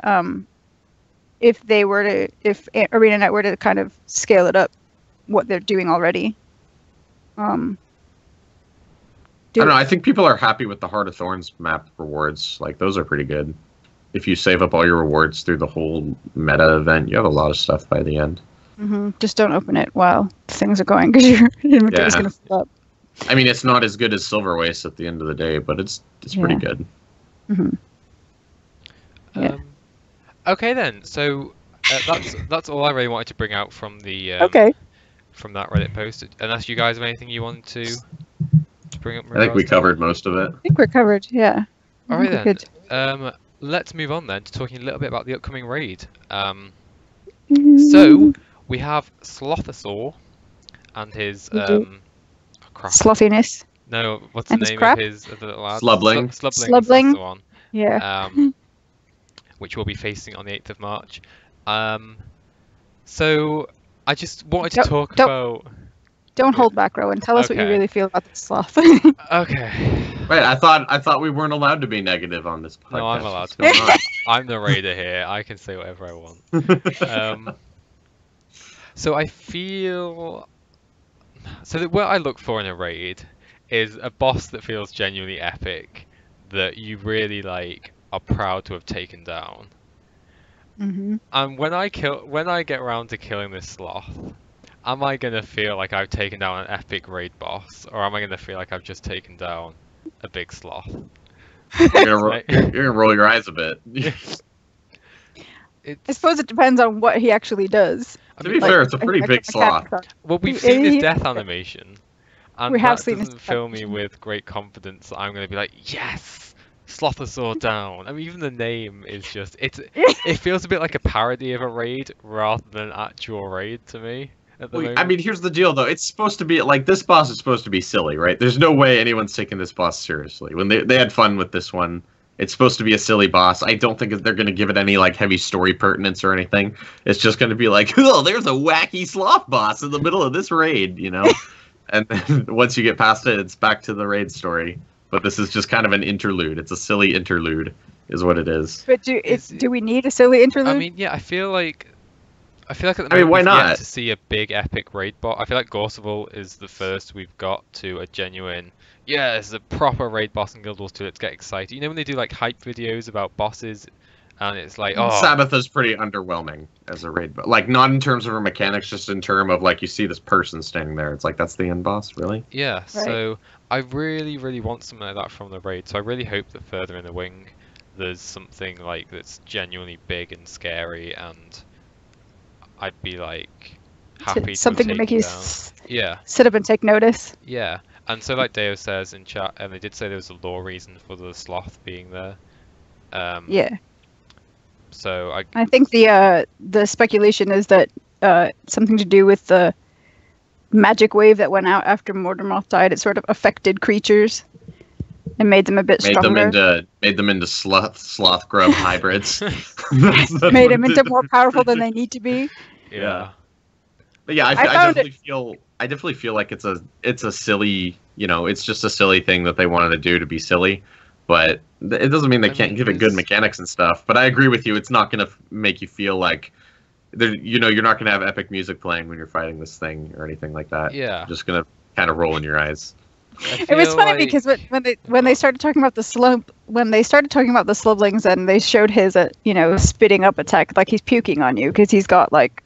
If ArenaNet were to kind of scale it up, what they're doing already. I don't know. I think people are happy with the Heart of Thorns map rewards. Like, those are pretty good. If you save up all your rewards through the whole meta event, you have a lot of stuff by the end. Just don't open it while things are going, because your inventory is going to fill up. I mean, it's not as good as Silver Waste at the end of the day, but it's pretty good. Yeah. Okay then. So that's all I really wanted to bring out from the from that Reddit post. Unless you guys have anything you want to bring up. I think we covered most of it. I think we're covered. Yeah. All right We're then. good. Let's move on then to talking a little bit about the upcoming raid. Mm-hmm. So we have Slothosaur and his We do. crap. Slothiness. No, what's And the his name crap? of his of the little lad? Slubbling. Slubbling. That's the one. Yeah. Which we'll be facing on the 8th of March. So I just wanted to talk about... Don't hold back, Rowan. Tell us what you Okay. really feel about the sloth. Okay. Wait, I thought we weren't allowed to be negative on this podcast. No, I'm allowed to. What's going on? I'm the raider here. I can say whatever I want. So I feel... So what I look for in a raid is a boss that feels genuinely epic, that you really are proud to have taken down. And when I get around to killing this sloth, am I gonna feel like I've taken down an epic raid boss, or am I gonna feel like I've just taken down a big sloth? You're gonna roll your eyes a bit. I suppose it depends on what he actually does. To be fair, it's a pretty big sloth. Well, we've seen his death animation, and We have that seen his doesn't death fill me animation. with great confidence that I'm going to be like, yes, Slothosaur down. I mean, even the name is just it feels a bit like a parody of a raid rather than an actual raid to me at the moment. I mean, here's the deal, though. It's supposed to be like, this boss is supposed to be silly, right? There's no way anyone's taking this boss seriously. When they had fun with this one, it's supposed to be a silly boss. I don't think they're going to give it any heavy story pertinence or anything. It's just going to be like, oh, there's a wacky sloth boss in the middle of this raid, And then once you get past it, it's back to the raid story. But this is just kind of an interlude. It's a silly interlude, is what it is. But do we need a silly interlude? I mean, yeah, I feel like at the moment why we've not? yet to see a big epic raid bot. I feel like Gorseval is the first we've got to a genuine, yeah, it's a proper raid boss in Guild Wars 2. Let's get excited. You know when they do hype videos about bosses, and it's like, oh, Sabbatha's pretty underwhelming as a raid boss. Not in terms of her mechanics, just in terms of you see this person standing there. It's like, that's the end boss, really? yeah. Right. So I really, really want something like that from the raid. So I really hope that further in the wing, there's something that's genuinely big and scary, and I'd be happy something to make you yeah. sit up and take notice. Yeah, and so like Deo says in chat, and they did say there was a lore reason for the sloth being there. Yeah. So I think the speculation is that something to do with the magic wave that went out after Mordermoth died. It sort of affected creatures and made them a bit stronger. Made them into sloth grub hybrids. Made them into more powerful than they need to be. Yeah. But yeah, I definitely feel like it's a silly, it's just a silly thing that they wanted to do to be silly. But it doesn't mean they can't give it good mechanics and stuff. But I agree with you. It's not going to make you feel like, you're not going to have epic music playing when you're fighting this thing or anything like that. Yeah. You're just going to kind of roll in your eyes. It was funny because when they started talking about the Slowblings and they showed his spitting up attack, like he's puking on you because he's got like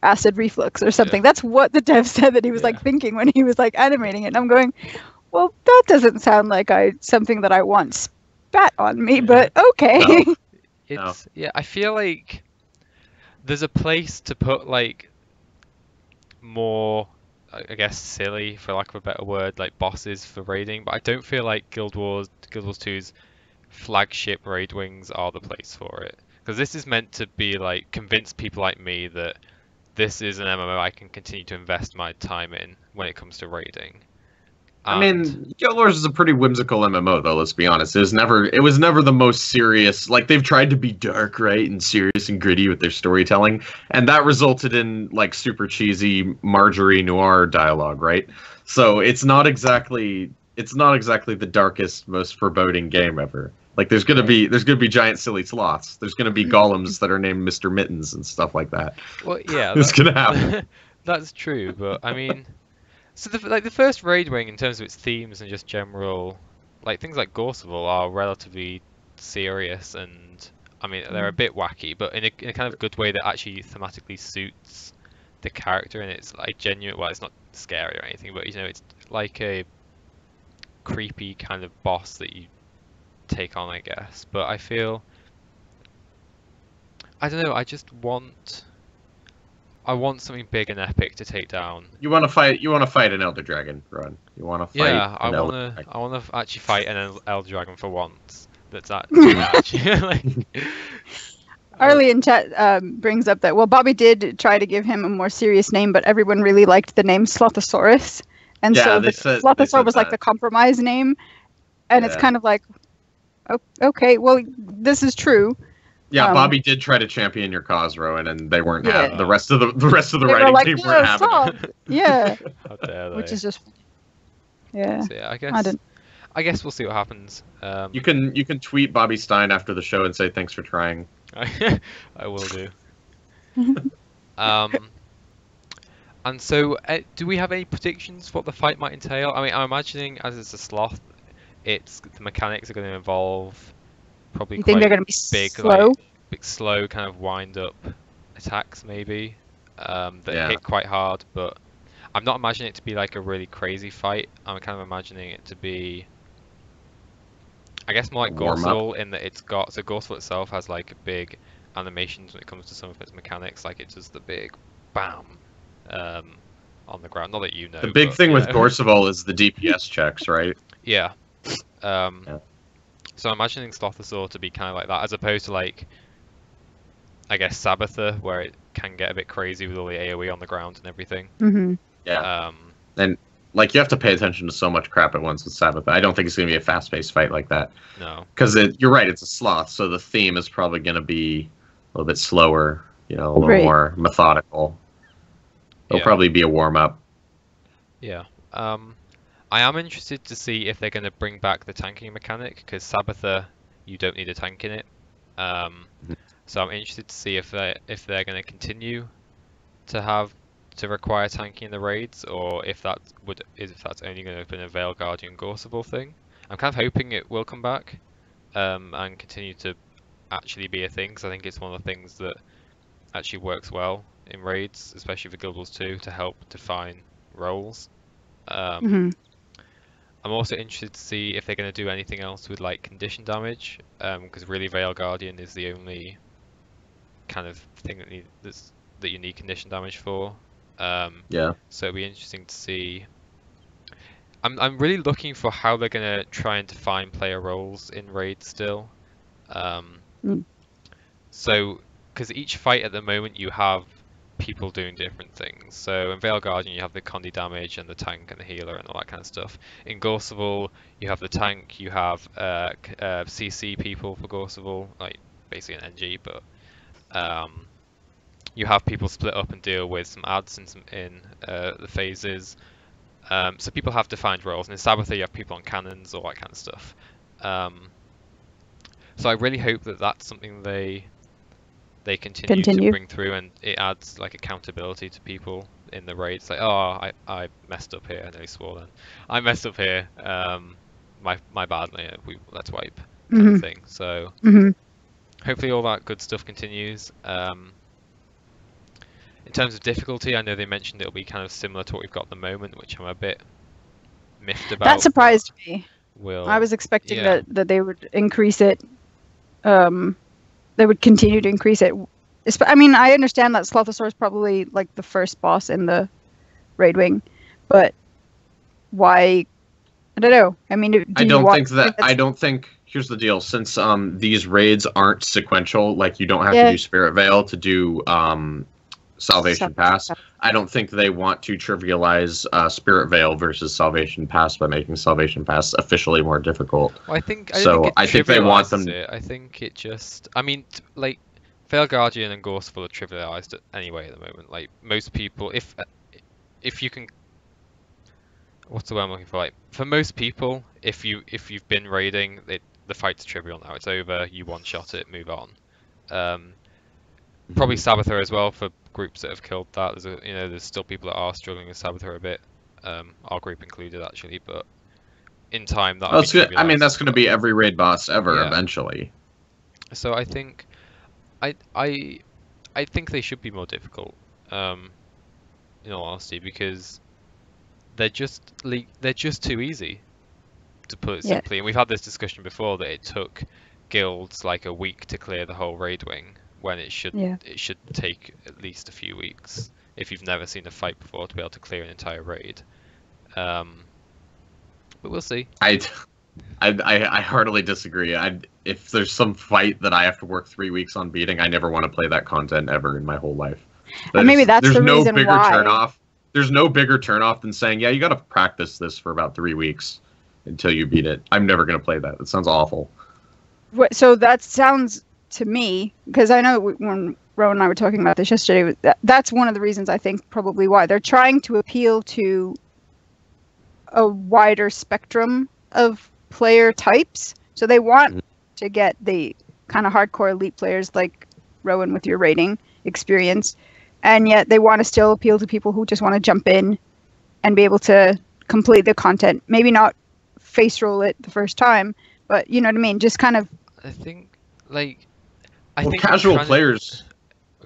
acid reflux or something. That's what the dev said that he was like thinking when he was like animating it. And I'm going, well, that doesn't sound like something that I want spat on me, but okay. No. I feel like there's a place to put like more, I guess, silly, for lack of a better word, like bosses for raiding, but I don't feel like Guild Wars 2's flagship raid wings are the place for it. Because this is meant to be like convince people like me that this is an MMO I can continue to invest my time in when it comes to raiding. I mean, Guild Wars is a pretty whimsical MMO, though. Let's be honest. It was never the most serious. Like, they've tried to be dark, right, and serious and gritty with their storytelling, and that resulted in like super cheesy Marjorie noir dialogue, right? So it's not exactly the darkest, most foreboding game ever. Like, there's gonna be giant silly sloths. There's gonna be golems that are named Mr. Mittens and stuff like that. Well, yeah, it's gonna happen. That's true, but I mean. So the first raid wing in terms of its themes and just general, like things like Gorseville are relatively serious and I mean they're a bit wacky, but in a kind of good way that actually thematically suits the character and it's like genuine. Well, it's not scary or anything, but it's like a creepy kind of boss that you take on, I guess. But I feel, I don't know. I want something big and epic to take down. You want to fight an Elder Dragon, Ron. You want to fight. Yeah, I want to actually fight an Elder Dragon for once. That's actually like. Arlie in chat brings up that Bobby did try to give him a more serious name, but everyone really liked the name Slothosaurus, and so Slothosaur was like the compromise name, and it's kind of like, okay, well, this is true. Yeah, Bobby did try to champion your cause, Rowan, and they weren't having the rest of the writing team weren't having it. Yeah, how dare they? Which is just yeah. So, yeah, I guess we'll see what happens. You can tweet Bobby Stein after the show and say thanks for trying. I will do. And so, do we have any predictions for what the fight might entail? I mean, I'm imagining as it's a sloth, the mechanics are going to involve. Probably you think they're going to be big, slow? Like, big, slow, kind of wind-up attacks, maybe, that hit quite hard, but I'm not imagining it to be like a really crazy fight. I'm kind of imagining it to be, I guess, more like Gorseville in that so Gorseville itself has like big animations when it comes to some of its mechanics, like it does the big bam on the ground. Not that you know. The big thing with Gorseville is the DPS checks, right? Yeah. So I'm imagining Slothosaur to be kind of like that, as opposed to like, I guess, Sabbather, where it can get a bit crazy with all the AoE on the ground and everything. Mm-hmm. Yeah. And like you have to pay attention to so much crap at once with Sabbather. I don't think it's going to be a fast-paced fight like that. No. Because you're right, it's a sloth, so the theme is probably going to be a little bit slower, a little more methodical. It'll probably be a warm-up. Yeah. I am interested to see if they're going to bring back the tanking mechanic, because Sabbather, you don't need a tank in it. So I'm interested to see if they're going to continue to require tanking in the raids, or if that's only going to be a Veil Guardian Gorseville thing. I'm kind of hoping it will come back and continue to actually be a thing, because I think it's one of the things that actually works well in raids, especially for Guild Wars 2, to help define roles. I'm also interested to see if they're going to do anything else with like condition damage, because really Veil Guardian is the only kind of thing that you need condition damage for. Yeah. So it'll be interesting to see. I'm really looking for how they're going to try and define player roles in raids still. Mm. So, because each fight at the moment you have people doing different things. So in Veil Guardian you have the Condi damage and the tank and the healer and all that kind of stuff. In Gorseval you have the tank, you have CC people for Gorseval, like basically an NG, but you have people split up and deal with some ads in the phases. So people have defined roles, and in Sabbather you have people on cannons, all that kind of stuff. So I really hope that that's something they continue to bring through, and it adds like accountability to people in the raid. It's like, oh, I messed up here. I nearly swore then. I messed up here. My bad. Let's wipe kind of thing. So hopefully all that good stuff continues. In terms of difficulty, I know they mentioned it'll be kind of similar to what we've got at the moment, which I'm a bit miffed about. That surprised me. I was expecting that they would increase it. They would continue to increase it. I mean, I understand that Slothosaur is probably like the first boss in the raid wing, but why? I don't know. I mean, I don't think. Here's the deal. Since these raids aren't sequential, like you don't have to do Spirit Veil to do Salvation Pass. I don't think they want to trivialize Spirit Veil versus Salvation Pass by making Salvation Pass officially more difficult. Well, I think they want them. I think it just. I mean, like Veil Guardian and Gorseval are trivialized anyway at the moment. Like most people, if you can. What's the word I'm looking for? Like for most people, if you've been raiding, the fight's trivial now. It's over. You one shot it, move on. Probably Sabbather as well for groups that have killed that. There's still people that are struggling with Sabbather a bit. Our group included actually, but in time that'll be I mean, that's going to be every raid boss ever eventually. So I think, I think they should be more difficult. In all honesty, because they're just too easy, to put it simply. And we've had this discussion before that it took guilds like a week to clear the whole raid wing, when it should take at least a few weeks if you've never seen a fight before to be able to clear an entire raid. But we'll see. I heartily disagree. If there's some fight that I have to work 3 weeks on beating, I never want to play that content ever in my whole life. Maybe that's the reason why. There's no bigger turnoff than saying, yeah, you got to practice this for about 3 weeks until you beat it. I'm never going to play that. That sounds awful. So that sounds to me, because I know when Rowan and I were talking about this yesterday, that's one of the reasons I think probably why they're trying to appeal to a wider spectrum of player types. So they want to get the kind of hardcore elite players like Rowan with your rating experience, and yet they want to still appeal to people who just want to jump in and be able to complete the content. Maybe not face roll it the first time, but you know what I mean? Just kind of. I think casual players.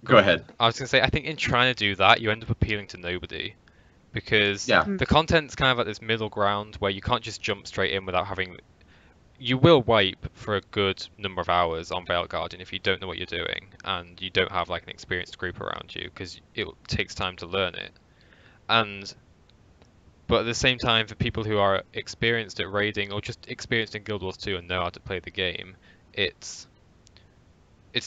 Go ahead. I was going to say, I think in trying to do that, you end up appealing to nobody. Because the content's kind of at this middle ground where you can't just jump straight in without having... You will wipe for a good number of hours on Veil Guardian if you don't know what you're doing and you don't have like an experienced group around you, because it takes time to learn it. But at the same time, for people who are experienced at raiding or just experienced in Guild Wars 2 and know how to play the game, it's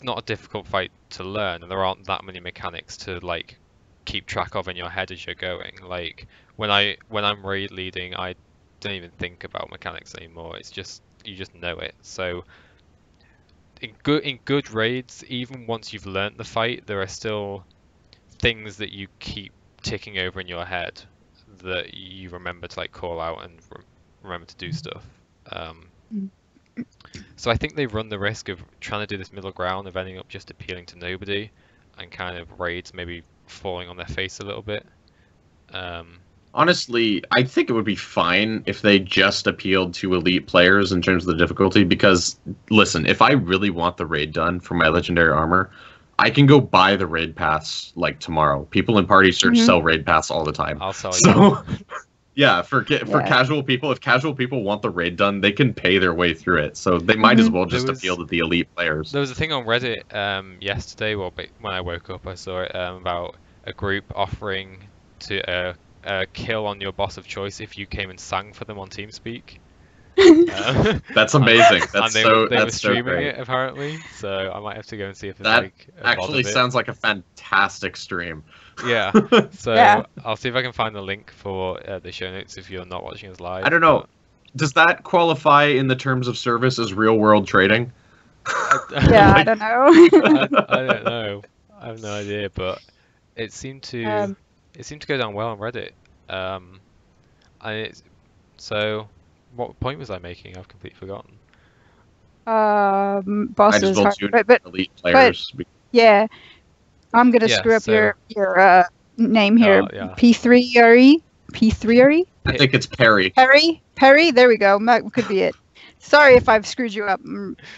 not a difficult fight to learn, and there aren't that many mechanics to like keep track of in your head as you're going. Like when I'm raid leading, I don't even think about mechanics anymore. It's just you just know it. So in good raids, even once you've learnt the fight, there are still things that you keep ticking over in your head that you remember to like call out and remember to do stuff. So I think they run the risk of trying to do this middle ground of ending up just appealing to nobody, and kind of raids maybe falling on their face a little bit. Honestly, I think it would be fine if they just appealed to elite players in terms of the difficulty, because, listen, if I really want the raid done for my legendary armor, I can go buy the raid pass, like, tomorrow. People in Party Search sell raid pass all the time. I'll sell you. Yeah, for casual people, if casual people want the raid done, they can pay their way through it. So they might as well just appeal to the elite players. There was a thing on Reddit yesterday, well, when I woke up, I saw it, about a group offering to kill on your boss of choice if you came and sang for them on TeamSpeak. That's amazing. And That's they so were that's so streaming great. it apparently, so I might have to go and see if there's That like a VOD actually of it. sounds like a fantastic stream. Yeah. So Yeah. I'll see if I can find the link for the show notes if you're not watching us live. I don't know. Does that qualify in the terms of service as real world trading? Yeah, I Like- don't know. I don't know. I have no idea, but it seemed to go down well on Reddit. So what point was I making? I've completely forgotten. I Bosses just hard, told you but elite players. yeah, I'm gonna Yeah, screw up so- your name here. yeah. P3RE. P3RE. I think it's Perry. Perry. There we go. That could be it. Sorry if I've screwed you up.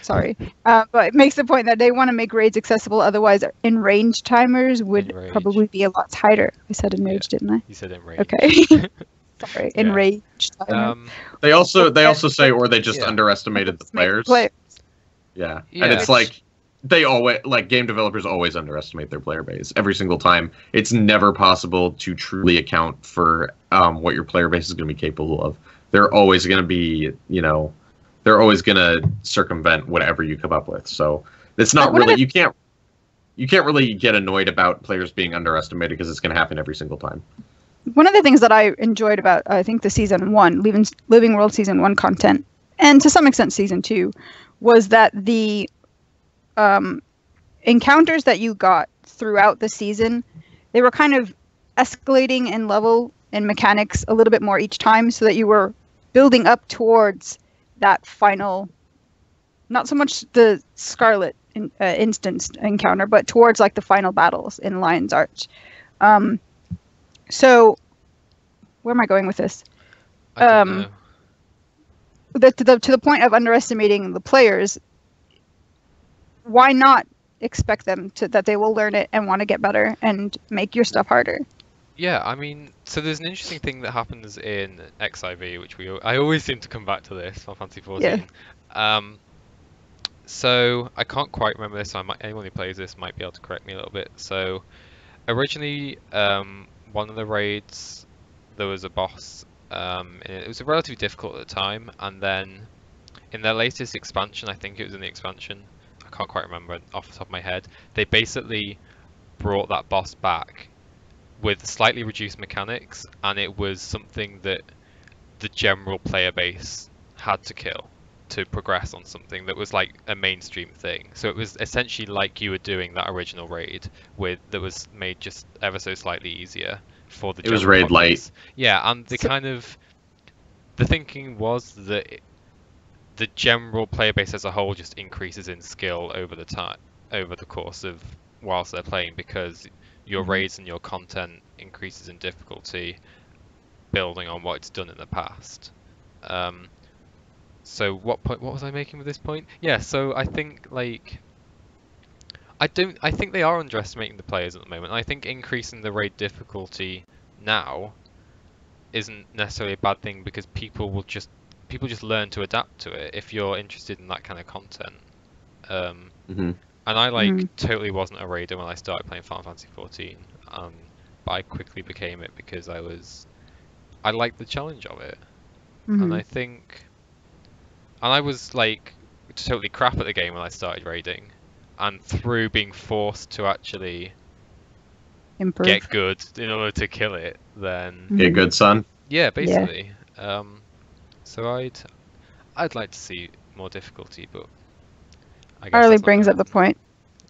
Sorry. But it makes the point that they want to make raids accessible. Otherwise, enraged timers would Enraged. probably be a lot tighter. I said enraged, didn't I? You said in range. Okay. Sorry. Yeah. Enraged timer. They also say, or they just Yeah. underestimated the players. Yeah, Yeah. and it's like they always game developers always underestimate their player base every single time. It's never possible to truly account for what your player base is going to be capable of. They're always going to be, they're always going to circumvent whatever you come up with. So it's not One of really you can't really get annoyed about players being underestimated because it's going to happen every single time. One of the things that I enjoyed about, I think, the season 1, Living World season 1 content, and to some extent season 2, was that the encounters that you got throughout the season, they were kind of escalating in level and mechanics a little bit more each time, so that you were building up towards that final, not so much the Scarlet instance encounter, but towards like the final battles in Lion's Arch. So, where am I going with this? I don't know. To the point of underestimating the players, why not expect them that they will learn it and want to get better and make your stuff harder? Yeah, I mean, so there's an interesting thing that happens in XIV, which I always seem to come back to this, Final Fantasy 14. Yeah. So I can't quite remember this, so anyone who plays this might be able to correct me a little bit. So originally, one of the raids, there was a boss, and it was relatively difficult at the time, and then in their latest expansion, I think it was in the expansion, I can't quite remember off the top of my head, they basically brought that boss back with slightly reduced mechanics, and it was something that the general player base had to kill to progress on something that was like a mainstream thing. So it was essentially like you were doing that original raid that was made just ever so slightly easier for the It was general raid light. populace. Yeah, and the thinking was that the general player base as a whole just increases in skill over the course of whilst they're playing, because your raids and your content increases in difficulty, building on what it's done in the past. So what was I making with this point? Yeah, so I think I think they are underestimating the players at the moment. I think increasing the raid difficulty now isn't necessarily a bad thing, because people just learn to adapt to it if you're interested in that kind of content. And I totally wasn't a raider when I started playing Final Fantasy 14, but I quickly became it because I liked the challenge of it. And I was like totally crap at the game when I started raiding, and through being forced to actually Improve. get good in order to kill it, then Get good, son. yeah, basically. So I'd like to see more difficulty, but I guess Arlie that's not brings gonna up the point.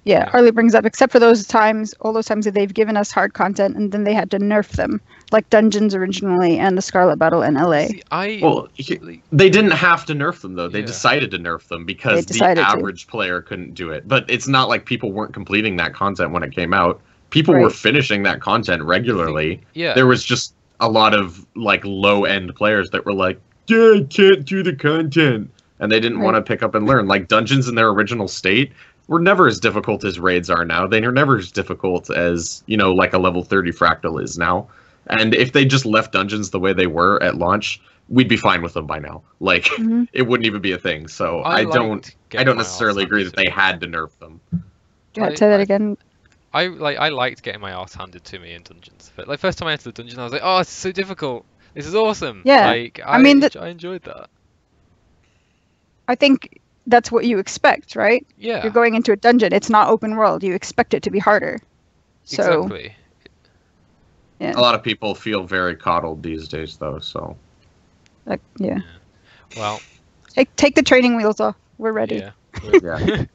Yeah, Yeah. Arlie brings up, except for all those times that they've given us hard content and then they had to nerf them, like Dungeons originally and the Scarlet Battle in LA. See, They didn't have to nerf them, though. They Yeah. decided to nerf them because They the decided to. average player couldn't do it. But it's not like people weren't completing that content when it came out. People were Right. finishing that content regularly. yeah. There was just a lot of like low-end players that were like, yeah, I can't do the content. And they didn't Right. want to pick up and learn. Like dungeons in their original state were never as difficult as raids are now. They are never as difficult as, like a level 30 fractal is now. And if they just left dungeons the way they were at launch, we'd be fine with them by now. Like Mhm. it wouldn't even be a thing. So I don't necessarily agree that they had to nerf them. Go ahead, say that again. I liked getting my ass handed to me in dungeons. But like first time I entered the dungeon, I was like, oh, it's so difficult. This is awesome. Yeah, Like I mean, I enjoyed that. I think that's what you expect, right? Yeah. You're going into a dungeon. It's not open world. You expect it to be harder. So, Exactly. yeah. A lot of people feel very coddled these days, though. So Like, yeah. Well, Take the training wheels off. We're ready. yeah.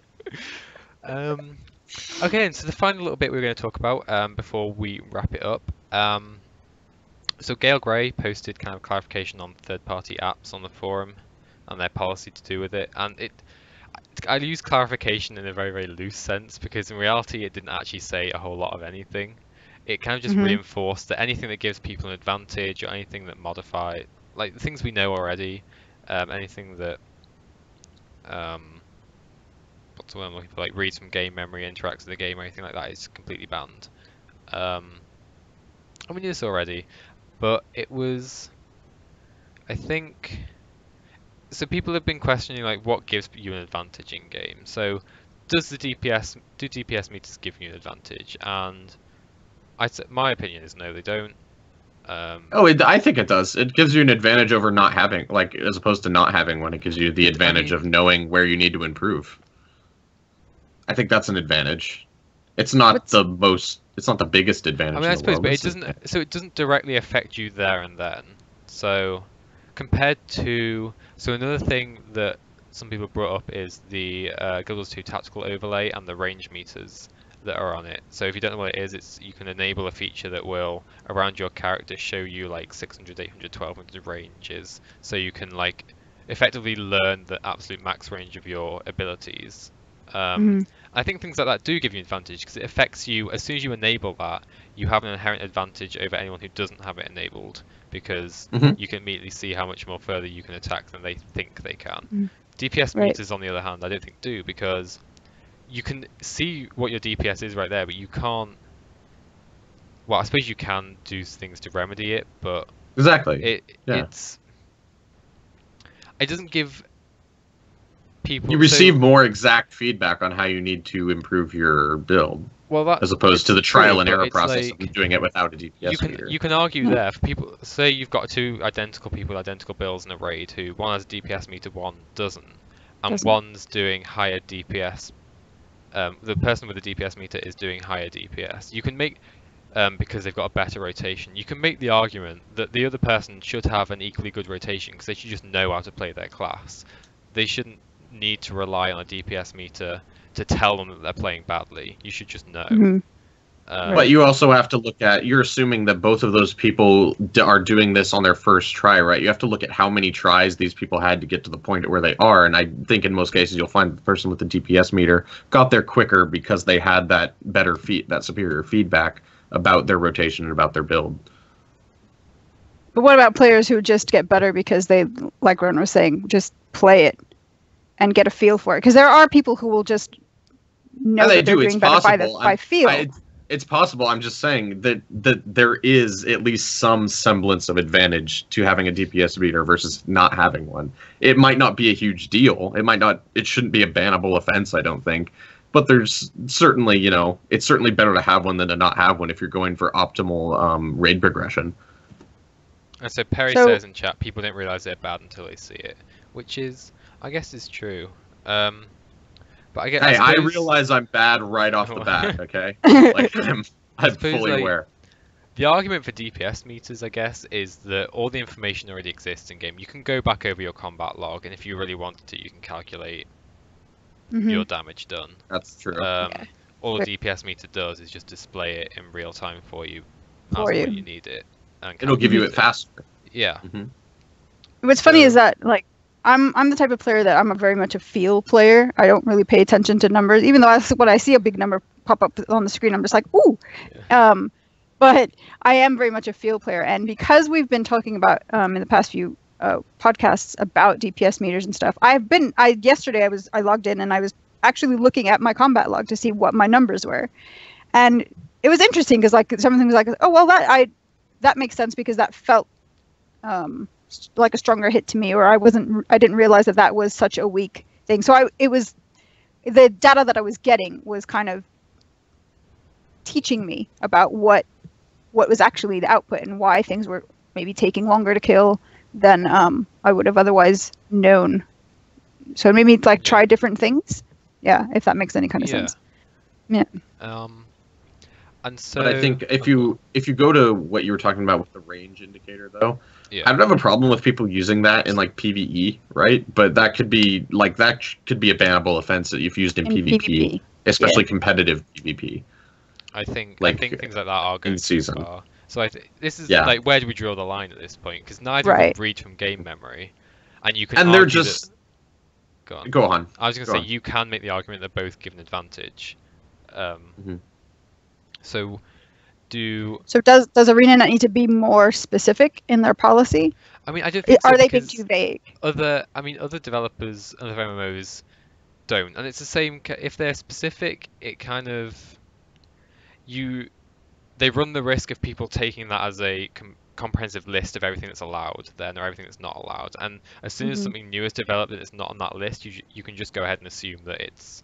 Okay, and so the final little bit we're going to talk about before we wrap it up. So Gail Gray posted kind of clarification on third-party apps on the forum and their policy to do with it, and I use clarification in a very, very loose sense because in reality it didn't actually say a whole lot of anything. It kind of just reinforced that anything that gives people an advantage or anything that modify, like the things we know already, anything that what's the word I'm looking for, like reads from game memory, interacts with the game or anything like that is completely banned. And we knew this already, but it was, I think, so people have been questioning like what gives you an advantage in game. So do DPS meters give you an advantage? And my opinion is no, they don't. I think it does. It gives you an advantage over not having, like, as opposed to not having one. It gives you the advantage of knowing where you need to improve. I think that's an advantage. It's not the most. It's not the biggest advantage. I mean, I suppose, world, but it doesn't. So it doesn't directly affect you there and then. So compared to, another thing that some people brought up is the Guild Wars 2 tactical overlay and the range meters that are on it. So if you don't know what it is, you can enable a feature that will around your character show you like 600, 800, 1200 ranges, so you can like effectively learn the absolute max range of your abilities. I think things like that do give you an advantage because it affects you. As soon as you enable that, you have an inherent advantage over anyone who doesn't have it enabled because you can immediately see how much more further you can attack than they think they can. DPS meters, on the other hand, I don't think do, because you can see what your DPS is right there, but you can't. Well, I suppose you can do things to remedy it, but exactly. It doesn't give people. You receive more exact feedback on how you need to improve your build. Well, as opposed to the trial and error process like, of doing it without a DPS meter. You can argue there for people. Say you've got two identical people, identical builds in a raid, who one has a DPS meter, one doesn't, and one's doing higher DPS. The person with the DPS meter is doing higher DPS. You can make, because they've got a better rotation, you can make the argument that the other person should have an equally good rotation because they should just know how to play their class. They shouldn't need to rely on a DPS meter to tell them that they're playing badly. You should just know. But you also have to look at, you're assuming that both of those people are doing this on their first try, right? You have to look at how many tries these people had to get to the point where they are, and I think in most cases you'll find the person with the DPS meter got there quicker because they had that that superior feedback about their rotation and about their build. But what about players who just get better because they, like Ron was saying, just play it and get a feel for it? Because there are people who will just know that they're doing better by feel. It's possible. I'm just saying that there is at least some semblance of advantage to having a DPS meter versus not having one. It might not be a huge deal. It shouldn't be a bannable offense, I don't think. But there's certainly, it's certainly better to have one than to not have one if you're going for optimal raid progression. And so Perry says in chat, people don't realize they're bad until they see it, which is, I guess, is true. But I guess, I realize I'm bad right off the bat, okay? Like, I'm fully aware. The argument for DPS meters, I guess, is that all the information already exists in game. You can go back over your combat log, and if you really wanted to, you can calculate your damage done. That's true. All a DPS meter does is just display it in real time for you as when you need it. And it'll give you it faster. Yeah. What's funny is that, like, I'm the type of player that I'm very much a feel player. I don't really pay attention to numbers, even though when I see a big number pop up on the screen, I'm just like, ooh. Yeah. But I am very much a feel player, and because we've been talking about in the past few podcasts about DPS meters and stuff, yesterday I logged in and I was actually looking at my combat log to see what my numbers were, and it was interesting because like something was like, oh well, that makes sense because that felt like a stronger hit to me, or I didn't realize that was such a weak thing. So it was the data that I was getting was kind of teaching me about what was actually the output and why things were maybe taking longer to kill than I would have otherwise known So maybe like try different things. Yeah, if that makes any kind of sense. Yeah. And so, but I think if you go to what you were talking about with the range indicator, though, yeah. I don't have a problem with people using that in like PvE, right? But that could be a bannable offense if used in PvP, especially competitive PvP. I think things like that are going in season. too far. So this is like, where do we draw the line at this point? Because neither of them read from game memory, and you can. And they're just. Go on. I was going to say you can make the argument they're both given advantage. So does ArenaNet need to be more specific in their policy? I mean, I don't think so. Are they being too vague? Other developers, other MMOs don't, and it's the same. If they're specific, it kind of they run the risk of people taking that as a comprehensive list of everything that's allowed then, or everything that's not allowed. And as soon as something new is developed that is not on that list, you can just go ahead and assume that it's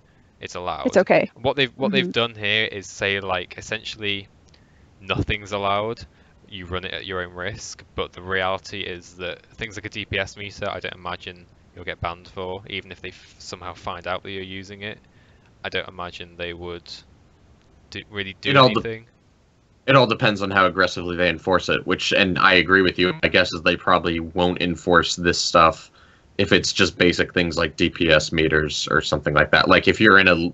allowed. It's okay. What they've done here is say, like, essentially nothing's allowed. You run it at your own risk, but the reality is that things like a DPS meter, I don't imagine you'll get banned for, even if they somehow find out that you're using it. I don't imagine they would really do anything. It all depends on how aggressively they enforce it, and I agree with you. I guess is they probably won't enforce this stuff if it's just basic things like DPS meters or something like that. Like if you're in a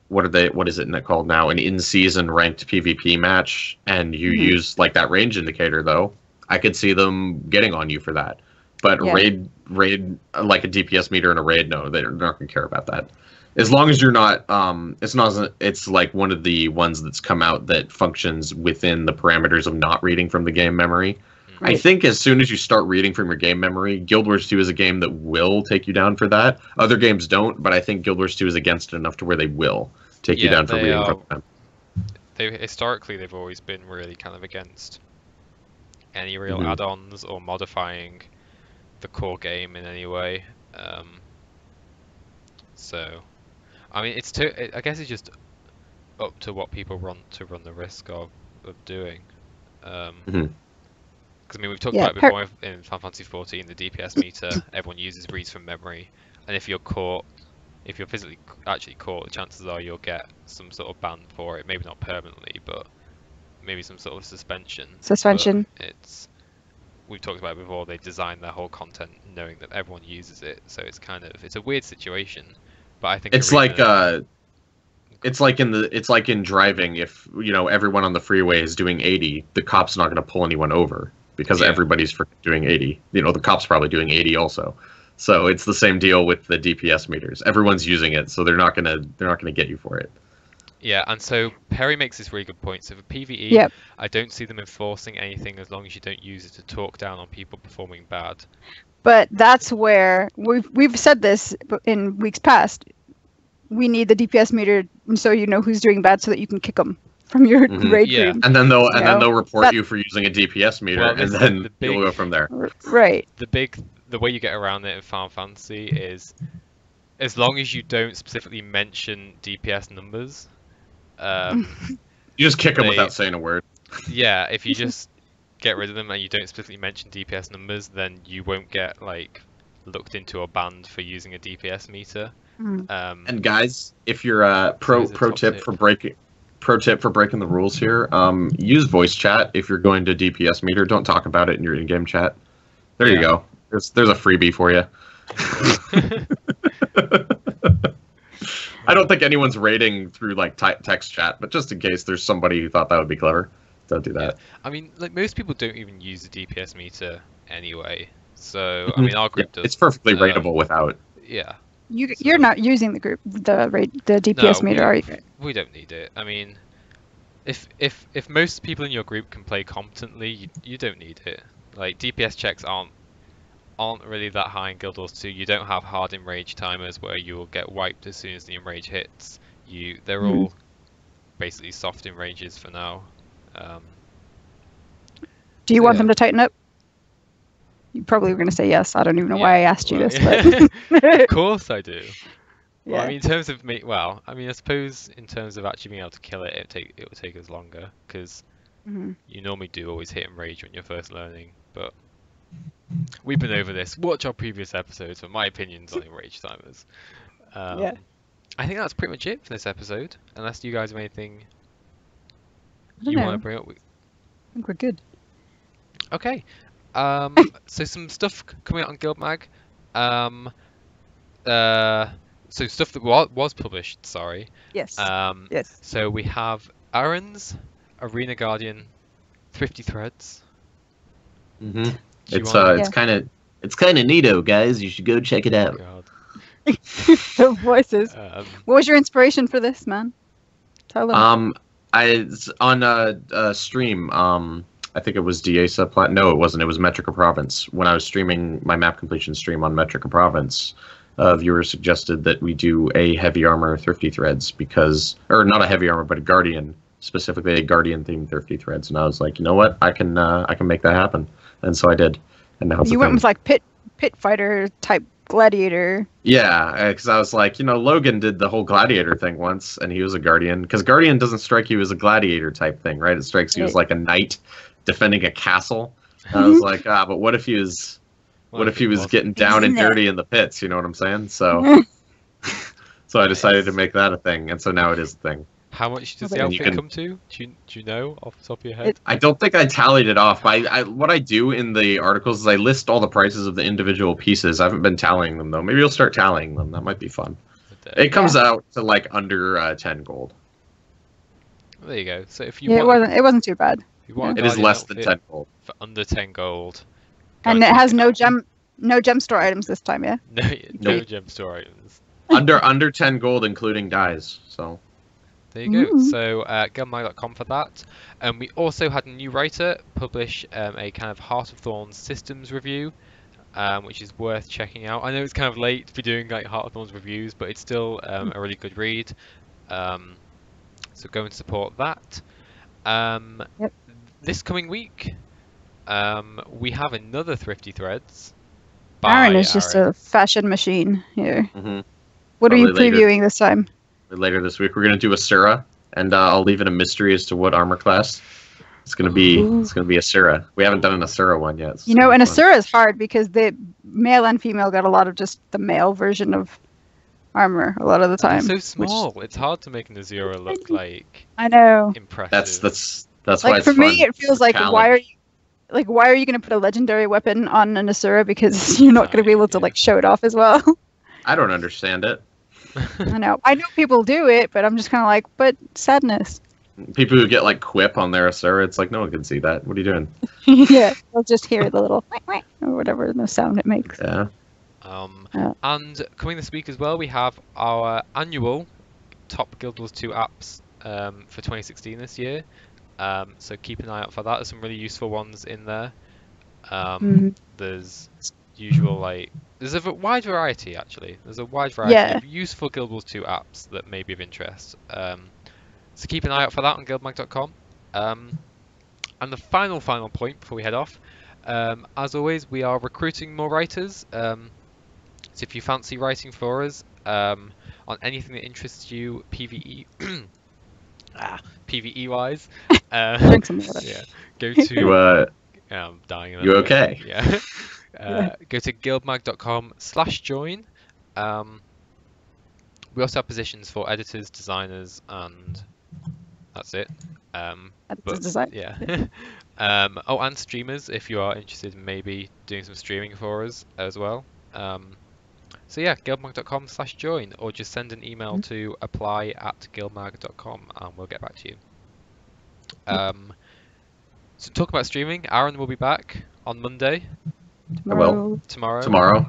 what is it called now? An in-season ranked PvP match, and you use like that range indicator, though, I could see them getting on you for that. But raid like a DPS meter in a raid, no, they're not gonna care about that. As long as you're not, it's like one of the ones that's come out that functions within the parameters of not reading from the game memory. Right. I think as soon as you start reading from your game memory, Guild Wars 2 is a game that will take you down for that. Other games don't, but I think Guild Wars 2 is against it enough to where they will take you down for reading from them. Historically, they've always been really kind of against any real add-ons or modifying the core game in any way. So, I mean, I guess it's just up to what people run the risk of doing. Because I mean, we've talked about it before in Final Fantasy 14, the DPS meter, everyone reads from memory, and if you're physically actually caught, the chances are you'll get some sort of ban for it. Maybe not permanently, but maybe some sort of suspension. But we've talked about it before. They design their whole content knowing that everyone uses it, so it's a weird situation. But I think it's like in driving. If everyone on the freeway is doing 80, the cop's not going to pull anyone over because everybody's doing 80. The cop's probably doing 80 also. So it's the same deal with the DPS meters. Everyone's using it, so they're not gonna get you for it. Yeah, and so Perry makes this really good point. So for PvE, I don't see them enforcing anything as long as you don't use it to talk down on people performing bad. But that's where we've said this in weeks past. We need the DPS meter so you know who's doing bad, so that you can kick them from your raid room. And then they'll report you for using a DPS meter, and then you'll go from there. Right. The way you get around it in Final Fantasy is, as long as you don't specifically mention DPS numbers, you just kick them without saying a word. Yeah, if you just get rid of them and you don't specifically mention DPS numbers, then you won't get looked into or banned for using a DPS meter. And guys, if you're pro tip for breaking the rules here, use voice chat if you're going to DPS meter. Don't talk about it in your in-game chat. There you go. There's a freebie for you. I don't think anyone's rating through text chat, but just in case there's somebody who thought that would be clever, don't do that. I mean, most people don't even use the DPS meter anyway. So I mean, our group does. It's perfectly rateable without. Yeah. You're not using the DPS meter, are you? We don't need it. I mean, if most people in your group can play competently, you don't need it. DPS checks aren't really that high in Guild Wars 2. You don't have hard enrage timers where you will get wiped as soon as the enrage hits. They're all basically soft enrages for now. Do you want them to tighten up? You probably were going to say yes. I don't even know why I asked you this. But of course I do. Well, I mean, in terms of I suppose in terms of actually being able to kill it, it will take us longer because you normally do always hit enrage when you're first learning, but We've been over this. Watch our previous episodes for my opinions on Rage Timers. Yeah. I think that's pretty much it for this episode. Unless you guys have anything I don't you know. want to bring up. I think we're good. Okay. So some stuff coming out on GuildMag. So stuff that was published. Sorry. Yes. Um, Yes. So we have Aaron's Arena Guardian Thrifty Threads. Mm-hmm. Do you It's wanna- it's kind of neato, guys. You should go check it Oh out. God. The voices. Um, What was your inspiration for this, man? Tell them. On a stream. I think it was Diesa No, it wasn't. It was Metrica Province. When I was streaming my map completion stream on Metrica Province, viewers suggested that we do a heavy armor Thrifty Threads or not a heavy armor, but a Guardian, specifically a Guardian themed Thrifty Threads. And I was like, you know what? I can make that happen. And so I did. And now it's You a went thing. with like pit fighter type gladiator. Yeah, because I was like, Logan did the whole gladiator thing once, and he was a Guardian. Because Guardian doesn't strike you as a gladiator type thing, right? It strikes you as like a knight defending a castle. And I was like, but what if he was getting down and He's in dirty in the pits? You know what I'm saying? So, so I decided to make that a thing, and so now it is a thing. How much does Okay. the And you outfit can- come to? Do you know off the top of your head? I don't think I tallied it off. What I do in the articles is I list all the prices of the individual pieces. I haven't been tallying them though. Maybe I'll start tallying them. That might be fun. It comes out to like under 10 gold. There you go. So if you Yeah, want, it wasn't too bad. if you want a It is Guardian less than outfit 10 gold. for under 10 gold. And go it has check no out. gem store items this time, yeah? No Nope. gem store items. under 10 gold including dyes. So There you go. Ooh. So GuildMag.com for that. We also had a new writer publish a kind of Heart of Thorns systems review, which is worth checking out. I know it's kind of late to be doing like Heart of Thorns reviews, but it's still a really good read. So go and support that. Yep. This coming week, we have another Thrifty Threads. Aaron by is just Aaron. a fashion machine here. mhm. What are you Probably later. previewing this time? Later this week we're gonna do a Syrah, and I'll leave it a mystery as to what armor class. It's gonna be Ooh. a Syrah. We haven't done an Asura one yet. so You know, it's and gonna be fun. Asura is hard because the male and female got a lot of just the male version of armor a lot of the They're time. so small. It's hard to make an Azura look like I know. impressive. That's why Like it's for fun. me, it feels like challenge. why are you going to put a legendary weapon on an Asura because you're not going to be able to Yeah. like show it off as well. I don't understand it. I know people do it, but I'm just kind of like, but sadness. People who get like quip on their Asura, it's like no one can see that. What are you doing? Yeah, they'll just hear the little or whatever the sound it makes. Yeah. Yeah. And coming this week as well, we have our annual Top Guild Wars 2 apps for 2016 this year. So keep an eye out for that. There's some really useful ones in there. Mhm. There's usual there's a wide variety actually. There's a wide variety Yeah. of useful Guild Wars 2 apps that may be of interest. So keep an eye out for that on GuildMag.com. And the final point before we head off, as always, we are recruiting more writers. So if you fancy writing for us on anything that interests you, PVE, PVE wise, Drink some water. yeah, go You to. I'm dying. a you little bit. okay? Yeah. Yeah. Go to guildmag.com/join. We also have positions for editors, designers, and that's it. That's But- the design. Yeah. And streamers if you are interested in maybe doing some streaming for us as well. So yeah, guildmag.com/join, or just send an email to apply@guildmag.com and we'll get back to you. So talk about streaming. Aaron will be back on Monday Tomorrow. tomorrow.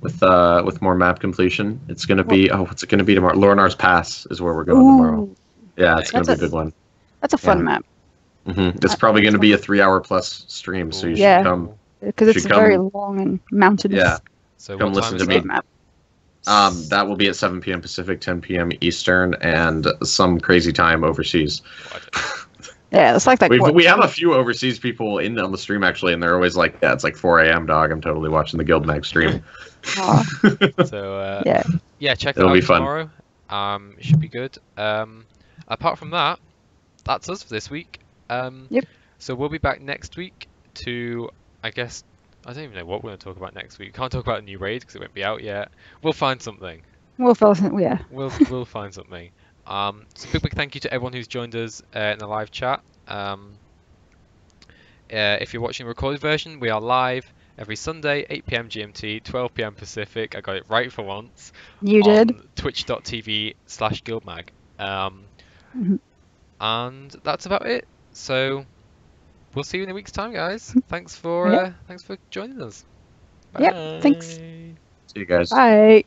With more map completion. It's gonna be what's it gonna be tomorrow? Lornar's Pass is where we're going tomorrow. Ooh, Yeah, it's gonna That's be a a- good one. that's a fun Yeah. map It's probably gonna be a 3-hour plus stream, so you Yeah. should come. because it's Should very come- long and mountainous. Yeah. So Come what listen time to is me. Great that? map. That will be at 7 p.m. Pacific, 10 p.m. Eastern, and some crazy time overseas. Oh, I don't- Yeah, it's like that. We have a few overseas people on the stream actually, and they're always like, "Yeah, it's like 4 a.m. dog. I'm totally watching the GuildMag stream." Aw, So yeah. check It'll that be out fun. tomorrow. It should be good. Apart from that, that's us for this week. Yep. So we'll be back next week to, I guess, I don't even know what we're going to talk about next week. We can't talk about a new raid because it won't be out yet. We'll find something. We'll fill some, yeah. We'll find something. So big thank you to everyone who's joined us in the live chat. If you're watching the recorded version, we are live every Sunday, 8 p.m. GMT, 12 p.m. Pacific. I got it right for once. You on did. Twitch.tv/GuildMag. Mhm. And that's about it. So we'll see you in a week's time, guys. Thanks for joining us. Yep, thanks. Bye. See you guys. Bye.